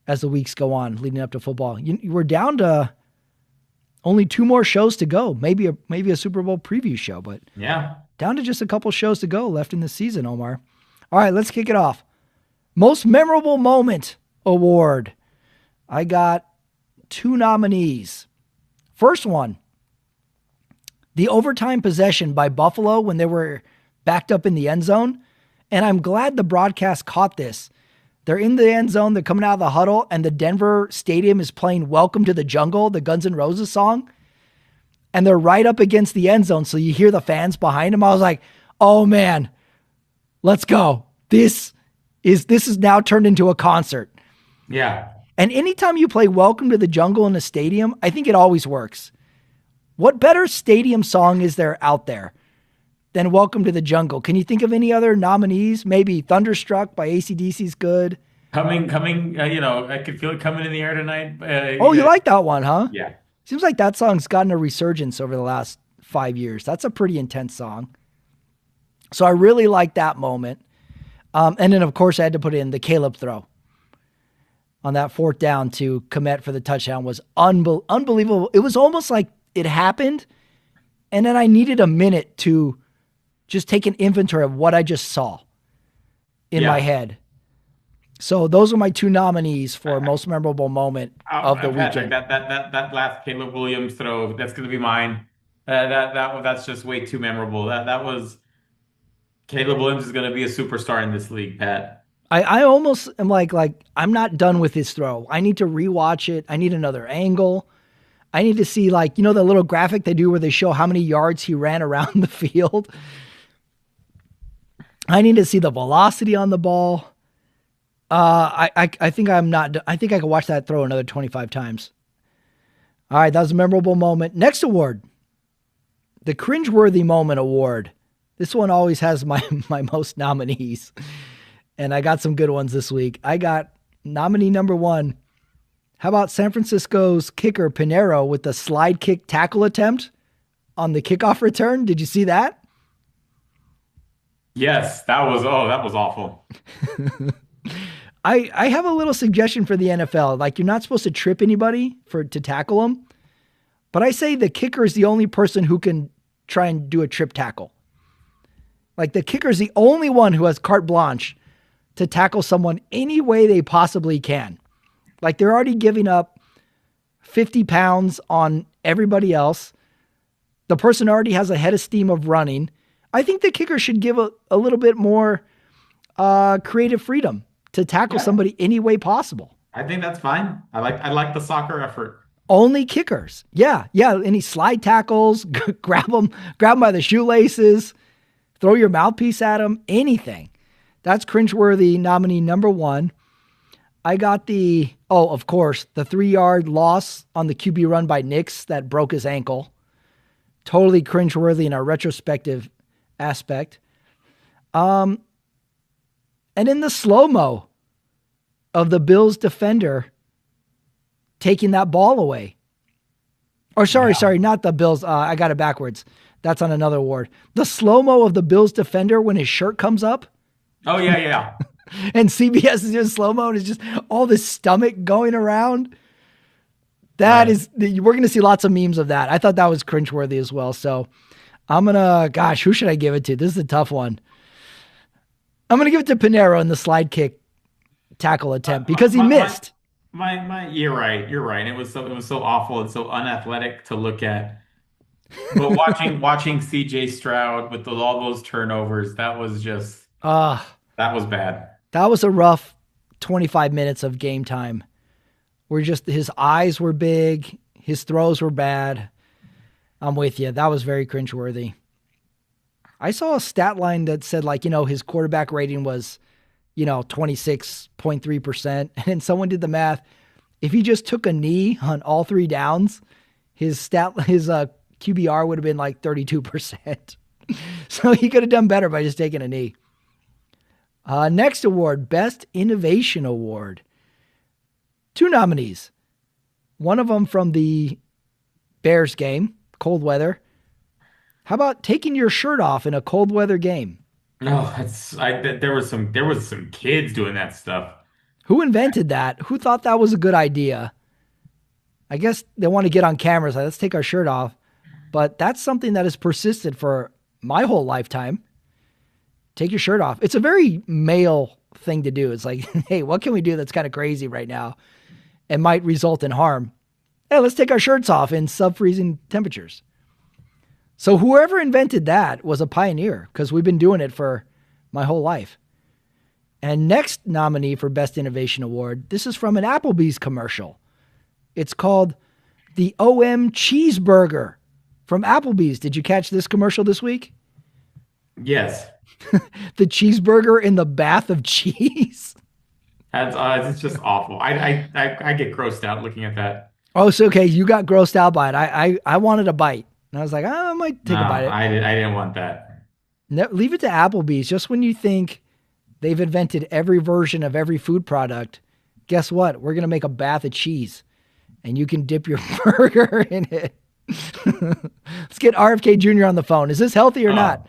A: as the weeks go on leading up to football. We're down to only 2 more shows to go. Maybe a Super Bowl preview show, but
B: Yeah.
A: down to just a couple shows to go left in the season, Omar. All right, let's kick it off. Most Memorable Moment Award. I got 2 nominees. First one, the overtime possession by Buffalo when they were backed up in the end zone. And I'm glad the broadcast caught this. They're in the end zone. They're coming out of the huddle, and the Denver stadium is playing Welcome to the Jungle, the Guns N' Roses song. And they're right up against the end zone, so you hear the fans behind them. I was like, oh, man, let's go. This is now turned into a concert.
B: Yeah.
A: And anytime you play Welcome to the Jungle in a stadium, I think it always works. What better stadium song is there out there than Welcome to the Jungle? Can you think of any other nominees? Maybe Thunderstruck by AC/DC's good.
B: Coming, I could feel it coming in the air tonight.
A: You like that one, huh?
B: Yeah.
A: Seems like that song's gotten a resurgence over the last 5 years. That's a pretty intense song. So I really like that moment. And then, of course, I had to put in the Caleb throw on that 4th down to Kmet for the touchdown was unbelievable. It was almost like it happened, and then I needed a minute to just take an inventory of what I just saw in my head. So those are my 2 nominees for most memorable moment of the
B: Patrick,
A: weekend.
B: that last Caleb Williams throw, that's going to be mine. That's just way too memorable. That was Caleb Williams is going to be a superstar in this league, Pat.
A: I almost am like I'm not done with his throw. I need to rewatch it. I need another angle. I need to see, the little graphic they do where they show how many yards he ran around the field. I need to see the velocity on the ball. I think I'm not. I think I could watch that throw another 25 times. All right, that was a memorable moment. Next award, the Cringeworthy Moment Award. This one always has my most nominees, and I got some good ones this week. I got nominee number 1. How about San Francisco's kicker Pinheiro with the slide kick tackle attempt on the kickoff return? Did you see that?
B: Yes, that was awful.
A: I have a little suggestion for the NFL. Like, you're not supposed to trip anybody to tackle them, but I say the kicker is the only person who can try and do a trip tackle. Like, the kicker is the only one who has carte blanche to tackle someone any way they possibly can. Like, they're already giving up 50 pounds on everybody else. The person already has a head of steam of running. I think the kicker should give a little bit more creative freedom to tackle somebody any way possible.
B: I think that's fine. I like the soccer effort.
A: Only kickers. Yeah. Any slide tackles, grab them by the shoelaces, throw your mouthpiece at them, anything. That's cringeworthy nominee number 1. I got of course, the 3-yard loss on the QB run by Nix that broke his ankle. Totally cringeworthy in a retrospective aspect. And in the slow-mo of the Bills defender taking that ball away. Or sorry, not the Bills. I got it backwards. That's on another award. The slow-mo of the Bills defender when his shirt comes up.
B: Oh, yeah.
A: And CBS is doing slow-mo and it's just all this stomach going around. We're going to see lots of memes of that. I thought that was cringeworthy as well. So I'm going to, who should I give it to? This is a tough one. I'm going to give it to Pinheiro in the slide kick tackle attempt because he missed.
B: You're right. It was so awful and so unathletic to look at. But watching CJ Stroud with all those turnovers, that was just, that was bad.
A: That was a rough 25 minutes of game time where his eyes were big, his throws were bad. I'm with you. That was very cringeworthy. I saw a stat line that said, his quarterback rating was, 26.3%. And someone did the math. If he just took a knee on all 3 downs, his QBR would have been like 32%. So he could have done better by just taking a knee. Next award, Best Innovation Award. 2 nominees. One of them from the Bears game, cold weather. How about taking your shirt off in a cold weather game?
B: No, there was some kids doing that stuff.
A: Who invented that? Who thought that was a good idea? I guess they want to get on camera, so let's take our shirt off. But that's something that has persisted for my whole lifetime. Take your shirt off. It's a very male thing to do. It's like, hey, what can we do that's kind of crazy right now and might result in harm? Hey, let's take our shirts off in sub-freezing temperatures. So whoever invented that was a pioneer because we've been doing it for my whole life. And next nominee for Best Innovation Award, this is from an Applebee's commercial. It's called the OM Cheeseburger from Applebee's. Did you catch this commercial this week?
B: Yes.
A: The cheeseburger in the bath of cheese.
B: It's just awful. I get grossed out looking at that.
A: Oh, so okay, you got grossed out by it. I wanted a bite. And I was like, I might take a bite.
B: I didn't want that.
A: No, leave it to Applebee's. Just when you think they've invented every version of every food product, guess what? We're going to make a bath of cheese. And you can dip your burger in it. Let's get RFK Jr. on the phone. Is this healthy or not?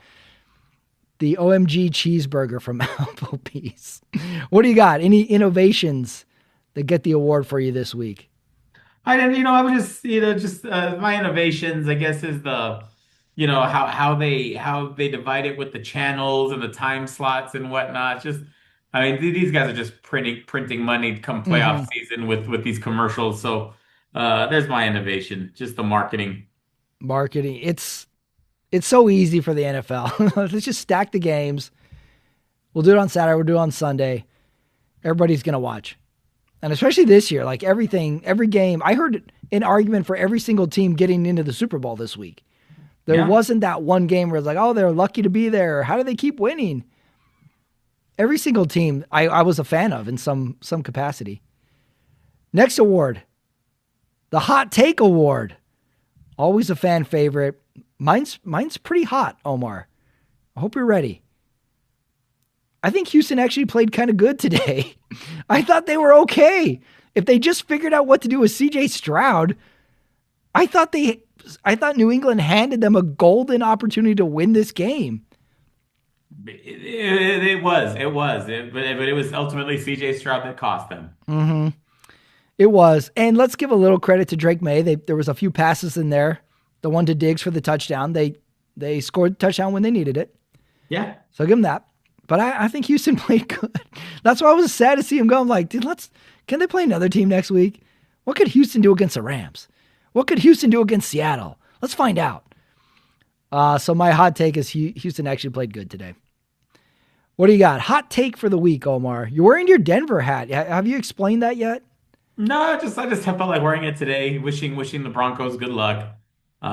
A: The OMG cheeseburger from Applebee's. What do you got? Any innovations that get the award for you this week?
B: I didn't, I was just my innovations, I guess, is the, how they divide it with the channels and the time slots and whatnot. Just, I mean, these guys are just printing money come playoff season with these commercials. So there's my innovation, just the marketing.
A: Marketing. It's so easy for the NFL. Let's just stack the games. We'll do it on Saturday. We'll do it on Sunday. Everybody's going to watch. And especially this year, like every game, I heard an argument for every single team getting into the Super Bowl this week. There wasn't that one game where it's like, oh, they're lucky to be there. How do they keep winning? Every single team I was a fan of in some capacity. Next award, The Hot Take Award. Always a fan favorite. Mine's pretty hot, Omar. I hope you're ready. I think Houston actually played kind of good today. I thought they were okay. If they just figured out what to do with CJ Stroud, I thought New England handed them a golden opportunity to win this game.
B: It was, but it was ultimately CJ Stroud that cost them.
A: Mm-hmm. It was. And let's give a little credit to Drake May. There was a few passes in there. The one to Diggs for the touchdown. They scored the touchdown when they needed it.
B: Yeah.
A: So I'll give them that. But I think Houston played good. That's why I was sad to see him go. I'm like, dude, can they play another team next week? What could Houston do against the Rams? What could Houston do against Seattle? Let's find out. So my hot take is Houston actually played good today. What do you got? Hot take for the week, Omar. You're wearing your Denver hat. Have you explained that yet?
B: No, I just felt like wearing it today. Wishing the Broncos good luck. You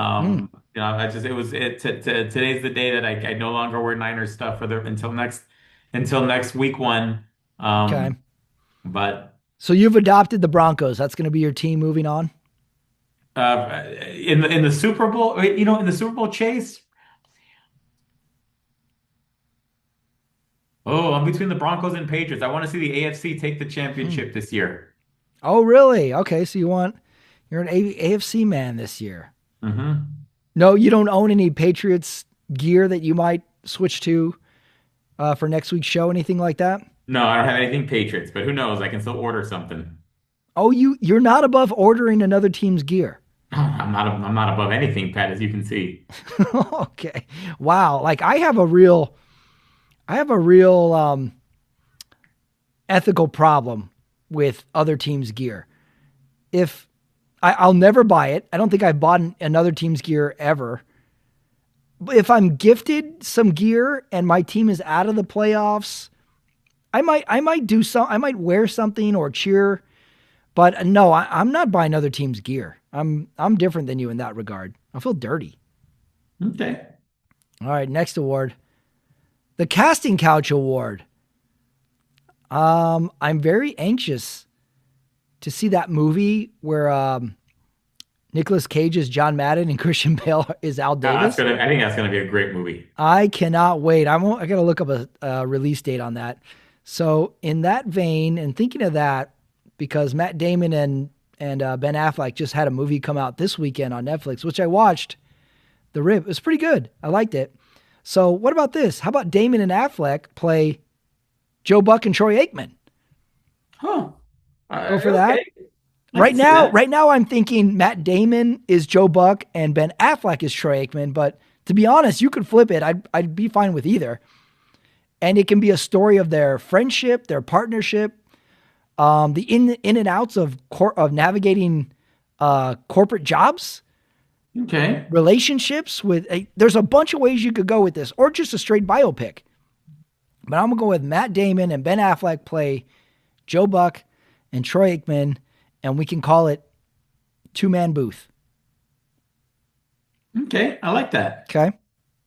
B: know, today's the day that I no longer wear Niners stuff until next week one.
A: Okay.
B: But
A: so you've adopted the Broncos. That's going to be your team moving on.
B: In the Super Bowl, you know, in the Super Bowl chase. Oh, I'm between the Broncos and Patriots. I want to see the AFC take the championship this year.
A: Oh, really? Okay, so you're an AFC man this year.
B: Mm-hmm.
A: No, you don't own any Patriots gear that you might switch to for next week's show, anything like that?
B: No, I don't have anything Patriots, but who knows? I can still order something.
A: Oh, you're not above ordering another team's gear.
B: I'm not above anything, Pat, as you can see.
A: Okay. Wow. Like I have a real ethical problem with other teams' gear. If I'll never buy it. I don't think I've bought another team's gear ever. But if I'm gifted some gear and my team is out of the playoffs, I might do some. I might wear something or cheer. But no, I'm not buying other team's gear. I'm different than you in that regard. I feel dirty.
B: Okay.
A: All right, next award. The Casting Couch Award. I'm very anxious to see that movie where Nicolas Cage is John Madden and Christian Bale is Al Davis.
B: I think that's gonna be a great movie.
A: I cannot wait. I gotta look up a release date on that. So in that vein, and thinking of that, because Matt Damon and Ben Affleck just had a movie come out this weekend on Netflix, which I watched. The Rib. It was pretty good. I liked it. So what about this? How about Damon and Affleck play Joe Buck and Troy Aikman?
B: Huh.
A: Go for that. Right now I'm thinking Matt Damon is Joe Buck and Ben Affleck is Troy Aikman. But to be honest, you could flip it. I'd be fine with either. And it can be a story of their friendship, their partnership, the in and outs of navigating corporate jobs.
B: Okay.
A: Relationships with there's a bunch of ways you could go with this, or just a straight biopic. But I'm gonna go with Matt Damon and Ben Affleck play Joe Buck and Troy Aikman, and we can call it Two-Man Booth.
B: Okay, I like that.
A: Okay.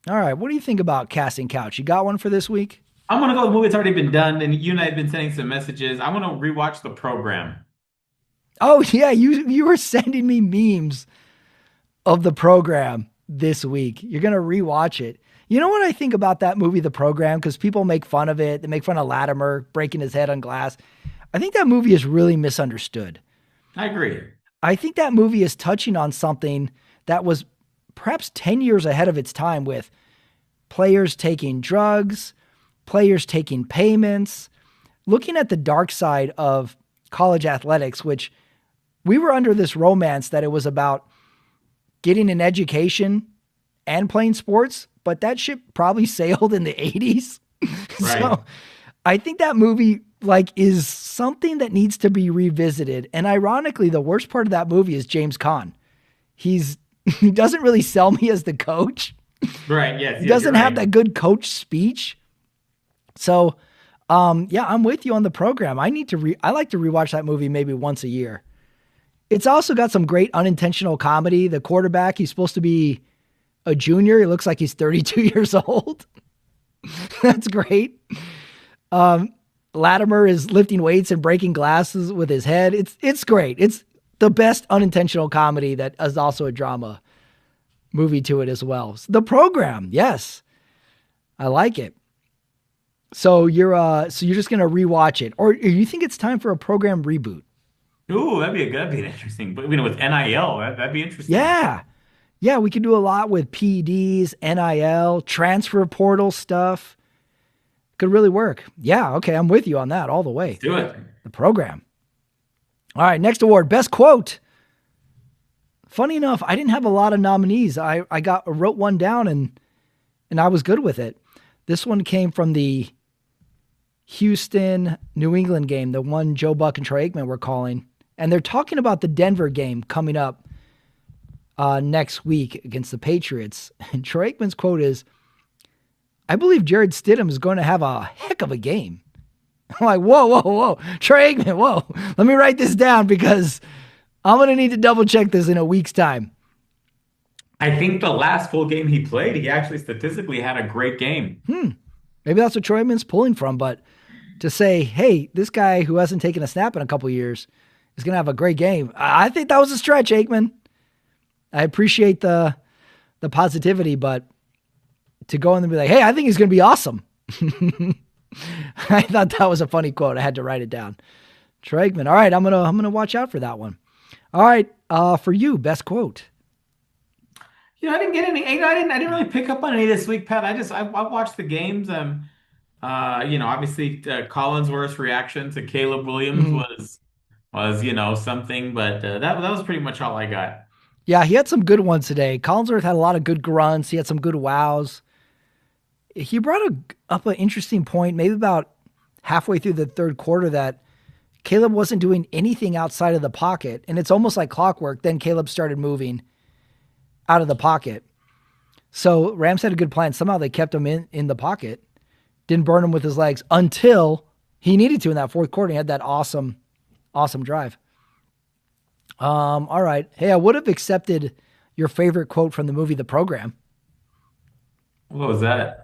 A: All right. What do you think about Casting Couch? You got one for this week?
B: I'm gonna go with a movie that's already been done, and you and I have been sending some messages. I want to rewatch The Program.
A: Oh yeah, you were sending me memes of The Program this week. You're gonna rewatch it. You know what I think about that movie, The Program? Because people make fun of it. They make fun of Latimer breaking his head on glass. I think that movie is really misunderstood.
B: I agree.
A: I think that movie is touching on something that was perhaps 10 years ahead of its time, with players taking drugs, players taking payments, looking at the dark side of college athletics, which we were under this romance that it was about getting an education and playing sports, but that ship probably sailed in the 80s.
B: Right.
A: So I think that movie is something that needs to be revisited. And ironically, the worst part of that movie is James Caan. He doesn't really sell me as the coach.
B: Right. Yes.
A: He doesn't have that good coach speech. So, yeah, I'm with you on The Program. I like to rewatch that movie maybe once a year. It's also got some great unintentional comedy. The quarterback, he's supposed to be a junior. He looks like he's 32 years old. That's great. Latimer is lifting weights and breaking glasses with his head. It's great. the best unintentional comedy that is also a drama movie to it as well. The Program, yes, I like it. So you're just gonna rewatch it, or you think it's time for a Program reboot?
B: Ooh, that'd be an interesting. But with NIL, that'd be interesting.
A: Yeah, yeah, we could do a lot with PEDs, NIL, transfer portal stuff. Could really work. Yeah, okay, I'm with you on that all the
B: Let's
A: way.
B: do it.
A: The Program. All right, next award, best quote. Funny enough, I didn't have a lot of nominees. I wrote one down and I was good with it. This one came from the Houston New England game, the one Joe Buck and Troy Aikman were calling, and they're talking about the Denver game coming up next week against the Patriots. And Troy Aikman's quote is, "I believe Jared Stidham is going to have a heck of a game." I'm like, whoa, whoa, whoa, Troy Aikman, whoa. Let me write this down because I'm going to need to double check this in a week's time.
B: I think the last full game he played, he actually statistically had a great game.
A: Maybe that's what Troy Aikman's pulling from, but to say, hey, this guy who hasn't taken a snap in a couple years is going to have a great game. I think that was a stretch, Aikman. I appreciate the positivity, but to go in and be like, hey, I think he's going to be awesome. I thought that was a funny quote. I had to write it down. Troy Aikman. All right, I'm gonna watch out for that one. All right, for you, best quote.
B: I didn't get any. I didn't really pick up on any this week, Pat. I watched the games. Obviously Collinsworth's reaction to Caleb Williams
A: Mhm.
B: was something, but that was pretty much all I got.
A: Yeah, he had some good ones today. Collinsworth had a lot of good grunts. He had some good wows. He brought up an interesting point, maybe about halfway through the third quarter, that Caleb wasn't doing anything outside of the pocket, and it's almost like clockwork. Then Caleb started moving out of the pocket. So Rams had a good plan. Somehow they kept him in the pocket, didn't burn him with his legs until he needed to in that fourth quarter. He had that awesome drive. All right. Hey, I would have accepted your favorite quote from the movie The Program.
B: What was that?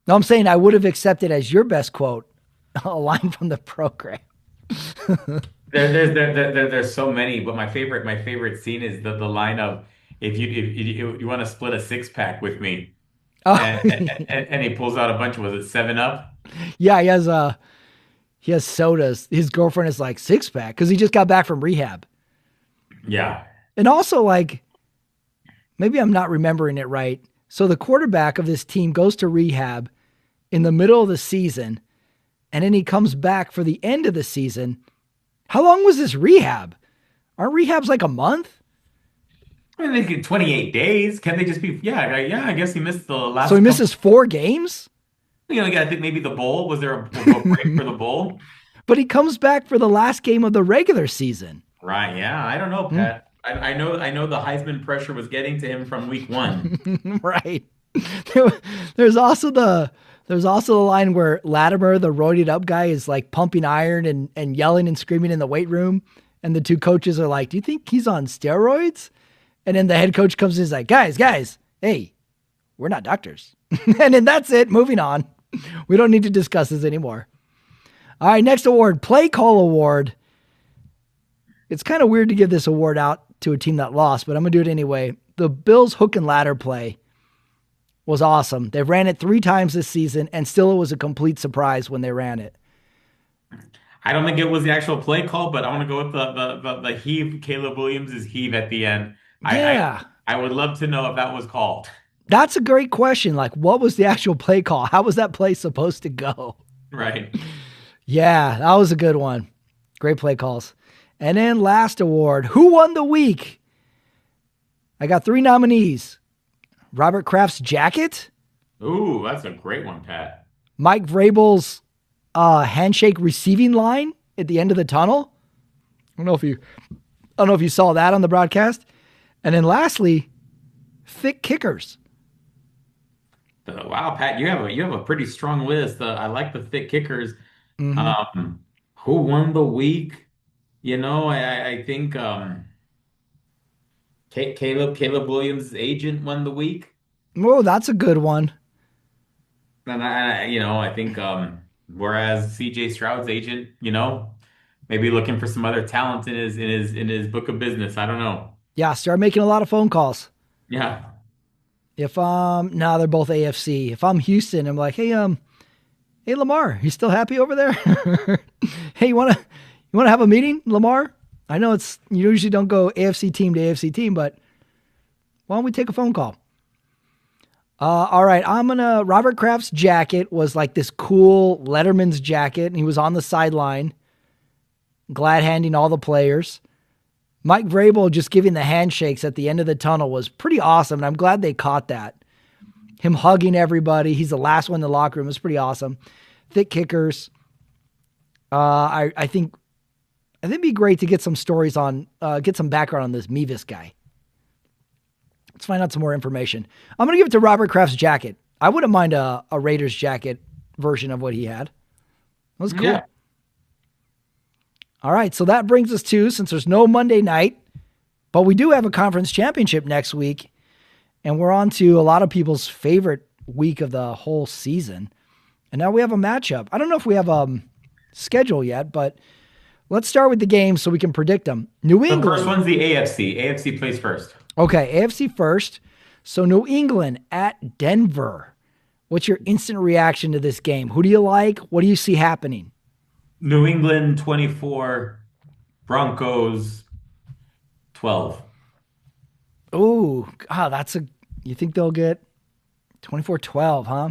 A: No, I'm saying I would have accepted as your best quote a line from The Program.
B: There's so many, but my favorite scene is the line of, if you want to split a six pack with me,
A: Oh,
B: and he pulls out a bunch. Was it 7 Up?
A: yeah, he has sodas. His girlfriend is like, six pack because he just got back from rehab.
B: Yeah.
A: And also, like, maybe I'm not remembering it right. So the quarterback of this team goes to rehab in the middle of the season, and then he comes back for the end of the season. How long was this rehab? Aren't rehabs like a month?
B: I mean, they get 28 days. Can they just be? Yeah, yeah. I guess he missed the
A: So he
B: last couple.
A: misses 4 games,
B: I think maybe the bowl. Was there a break for the bowl?
A: but he comes back for the last game of the regular season.
B: Right. Yeah. I don't know,
A: Hmm.
B: Pat. I know the Heisman pressure was getting to him from week one.
A: Right. There- There's also the line where Latimer, the roided up guy, is like pumping iron and yelling and screaming in the weight room. And the two coaches are like, "Do you think he's on steroids?" And then the head coach comes in and is like, guys, hey, we're not doctors. And then that's it. Moving on. We don't need to discuss this anymore. All right, next award, Play Call Award. It's kind of weird to give this award out to a team that lost, but I'm going to do it anyway. The Bills' hook and ladder play was awesome. They ran it 3 times this season, and still it was a complete surprise when they ran it.
B: I don't think it was the actual play call, but I want to go with the heave, Caleb Williams' heave at the end. I, I
A: Yeah,
B: I would love to know if that was called.
A: that's a great question. Like, what was the actual play call? How was that play supposed to go?
B: Right.
A: Yeah, that was a good one. Great play calls. And then last award, who won the week? I got 3 nominees. Robert Kraft's jacket,
B: Ooh, that's a great one, Pat.
A: Mike Vrabel's handshake receiving line at the end of the tunnel. I don't know if you saw that on the broadcast. And then lastly, thick kickers.
B: Wow, Pat, you have a pretty strong list. I like the thick kickers.
A: Hmm.
B: Who won the week? I think Caleb Williams' agent won the week,
A: Oh, that's a good one.
B: and I think whereas C.J. Stroud's agent, maybe looking for some other talent in his book of business. I don't know.
A: Yeah, start making a lot of phone calls.
B: Yeah.
A: If no, they're both AFC. If I'm Houston, I'm like, hey Lamar, you still happy over there? Hey, you wanna have a meeting, Lamar? I know you usually don't go AFC team to AFC team, but why don't we take a phone call? All right, Robert Kraft's jacket was like this cool Letterman's jacket, and he was on the sideline, glad handing all the players. Mike Vrabel just giving the handshakes at the end of the tunnel was pretty awesome, and I'm glad they caught that. Him hugging everybody. He's the last one in the locker room. It was pretty awesome. Thick kickers. I think it'd be great to get some stories get some background on this Mevis guy. Let's find out some more information. I'm going to give it to Robert Kraft's jacket. I wouldn't mind a Raiders jacket version of what he had. That was cool. Yeah. All right, so that brings us to, since there's no Monday night, but we do have a conference championship next week, and we're on to a lot of people's favorite week of the whole season. And now we have a matchup. I don't know if we have a schedule yet, but let's start with the games so we can predict them. New England.
B: The first one's the AFC. AFC plays first.
A: Okay, AFC first. So New England at Denver. What's your instant reaction to this game? Who do you like? What do you see happening?
B: New England 24, Broncos 12.
A: Ooh, you think they'll get 24-12, huh?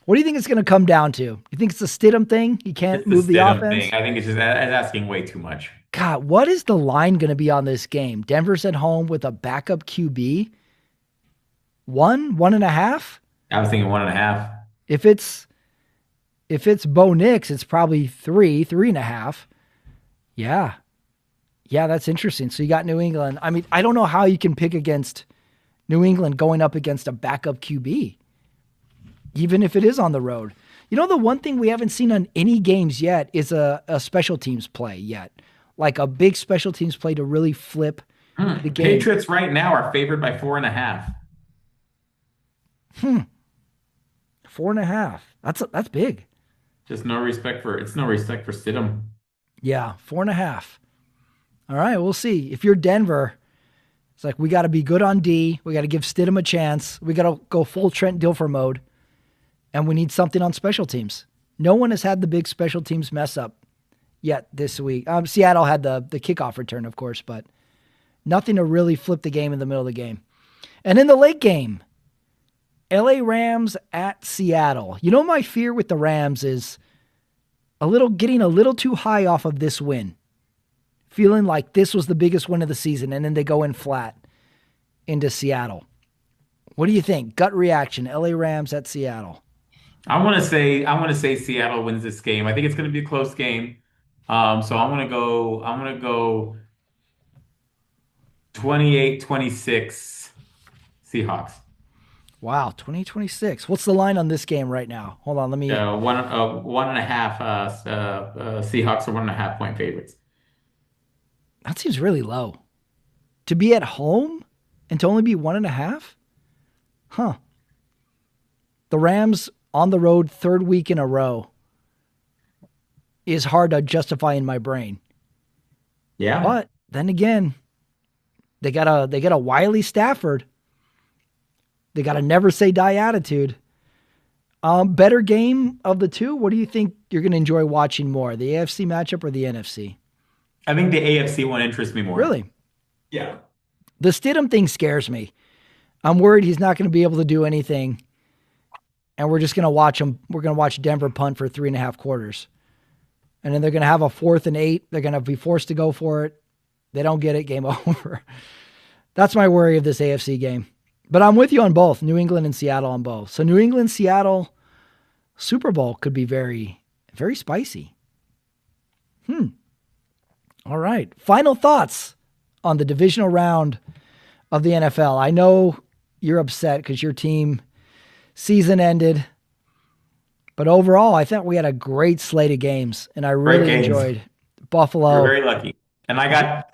A: What do you think it's going to come down to? You think it's a Stidham thing? He can't move the offense?
B: Thing. I think it's just asking way too much.
A: God, what is the line going to be on this game? Denver's at home with a backup QB. 1.5?
B: I was thinking 1.5.
A: If it's Bo Nix, it's probably 3.5. Yeah. Yeah, that's interesting. So you got New England. I mean, I don't know how you can pick against New England going up against a backup QB, even if it is on the road. You know, the one thing we haven't seen on any games yet is a special teams play yet. Like a big special teams play to really flip the game.
B: Patriots right now are favored by 4.5.
A: 4.5. That's big.
B: Just no respect for Stidham.
A: Yeah, 4.5. All right, we'll see. If you're Denver, it's like we got to be good on D. We got to give Stidham a chance. We got to go full Trent Dilfer mode, and we need something on special teams. No one has had the big special teams mess up yet this week. Seattle had the kickoff return, of course, but nothing to really flip the game in the middle of the game. And in the late game, LA Rams at Seattle. You know, my fear with the Rams is getting a little too high off of this win. Feeling like this was the biggest win of the season, and then they go in flat into Seattle. What do you think? Gut reaction, LA Rams at Seattle.
B: I want to say Seattle wins this game. I think it's going to be a close game. So I'm going to go 28-26 Seahawks.
A: Wow, 2026. What's the line on this game right now? Hold on, let me.
B: 1.5. Seahawks are 1.5 point favorites.
A: That seems really low. To be at home and to only be 1.5? Huh. The Rams on the road, third week in a row, is hard to justify in my brain.
B: Yeah.
A: But then again, they got a wily Stafford. They got a never say die attitude. Better game of the two? What do you think you're going to enjoy watching more, the AFC matchup or the NFC?
B: I think the AFC one interests me more.
A: Really?
B: Yeah.
A: The Stidham thing scares me. I'm worried he's not going to be able to do anything, and we're just going to watch him. We're going to watch Denver punt for 3.5 quarters, and then they're going to have a 4th and 8. They're going to be forced to go for it. They don't get it. Game over. That's my worry of this AFC game. But I'm with you on both, New England and Seattle on both. So New England, Seattle, Super Bowl could be very, very spicy. All right. Final thoughts on the divisional round of the NFL. I know you're upset because your team season ended. But overall, I think we had a great slate of games, and I really enjoyed Buffalo.
B: We're very lucky. And I got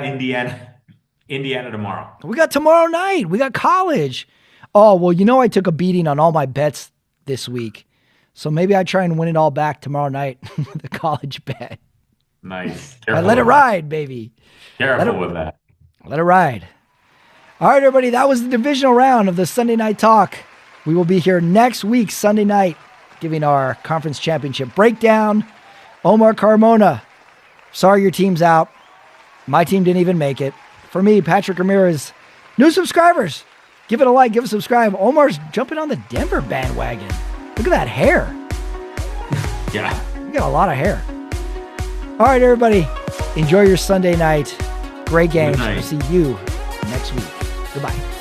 B: Indiana tomorrow.
A: We got tomorrow night. We got college. Oh, well, I took a beating on all my bets this week. So maybe I try and win it all back tomorrow night with the college bet.
B: Nice.
A: I let it ride, baby.
B: Careful with that.
A: Let it ride. All right, everybody. That was the divisional round of the Sunday Night Talk. We will be here next week, Sunday night, giving our conference championship breakdown. Omar Carmona, sorry your team's out. My team didn't even make it. For me, Patrick Ramirez, new subscribers. Give it a like, give it a subscribe. Omar's jumping on the Denver bandwagon. Look at that hair.
B: Yeah.
A: You got a lot of hair. All right, everybody. Enjoy your Sunday night. Great games. We'll see you next week. Goodbye.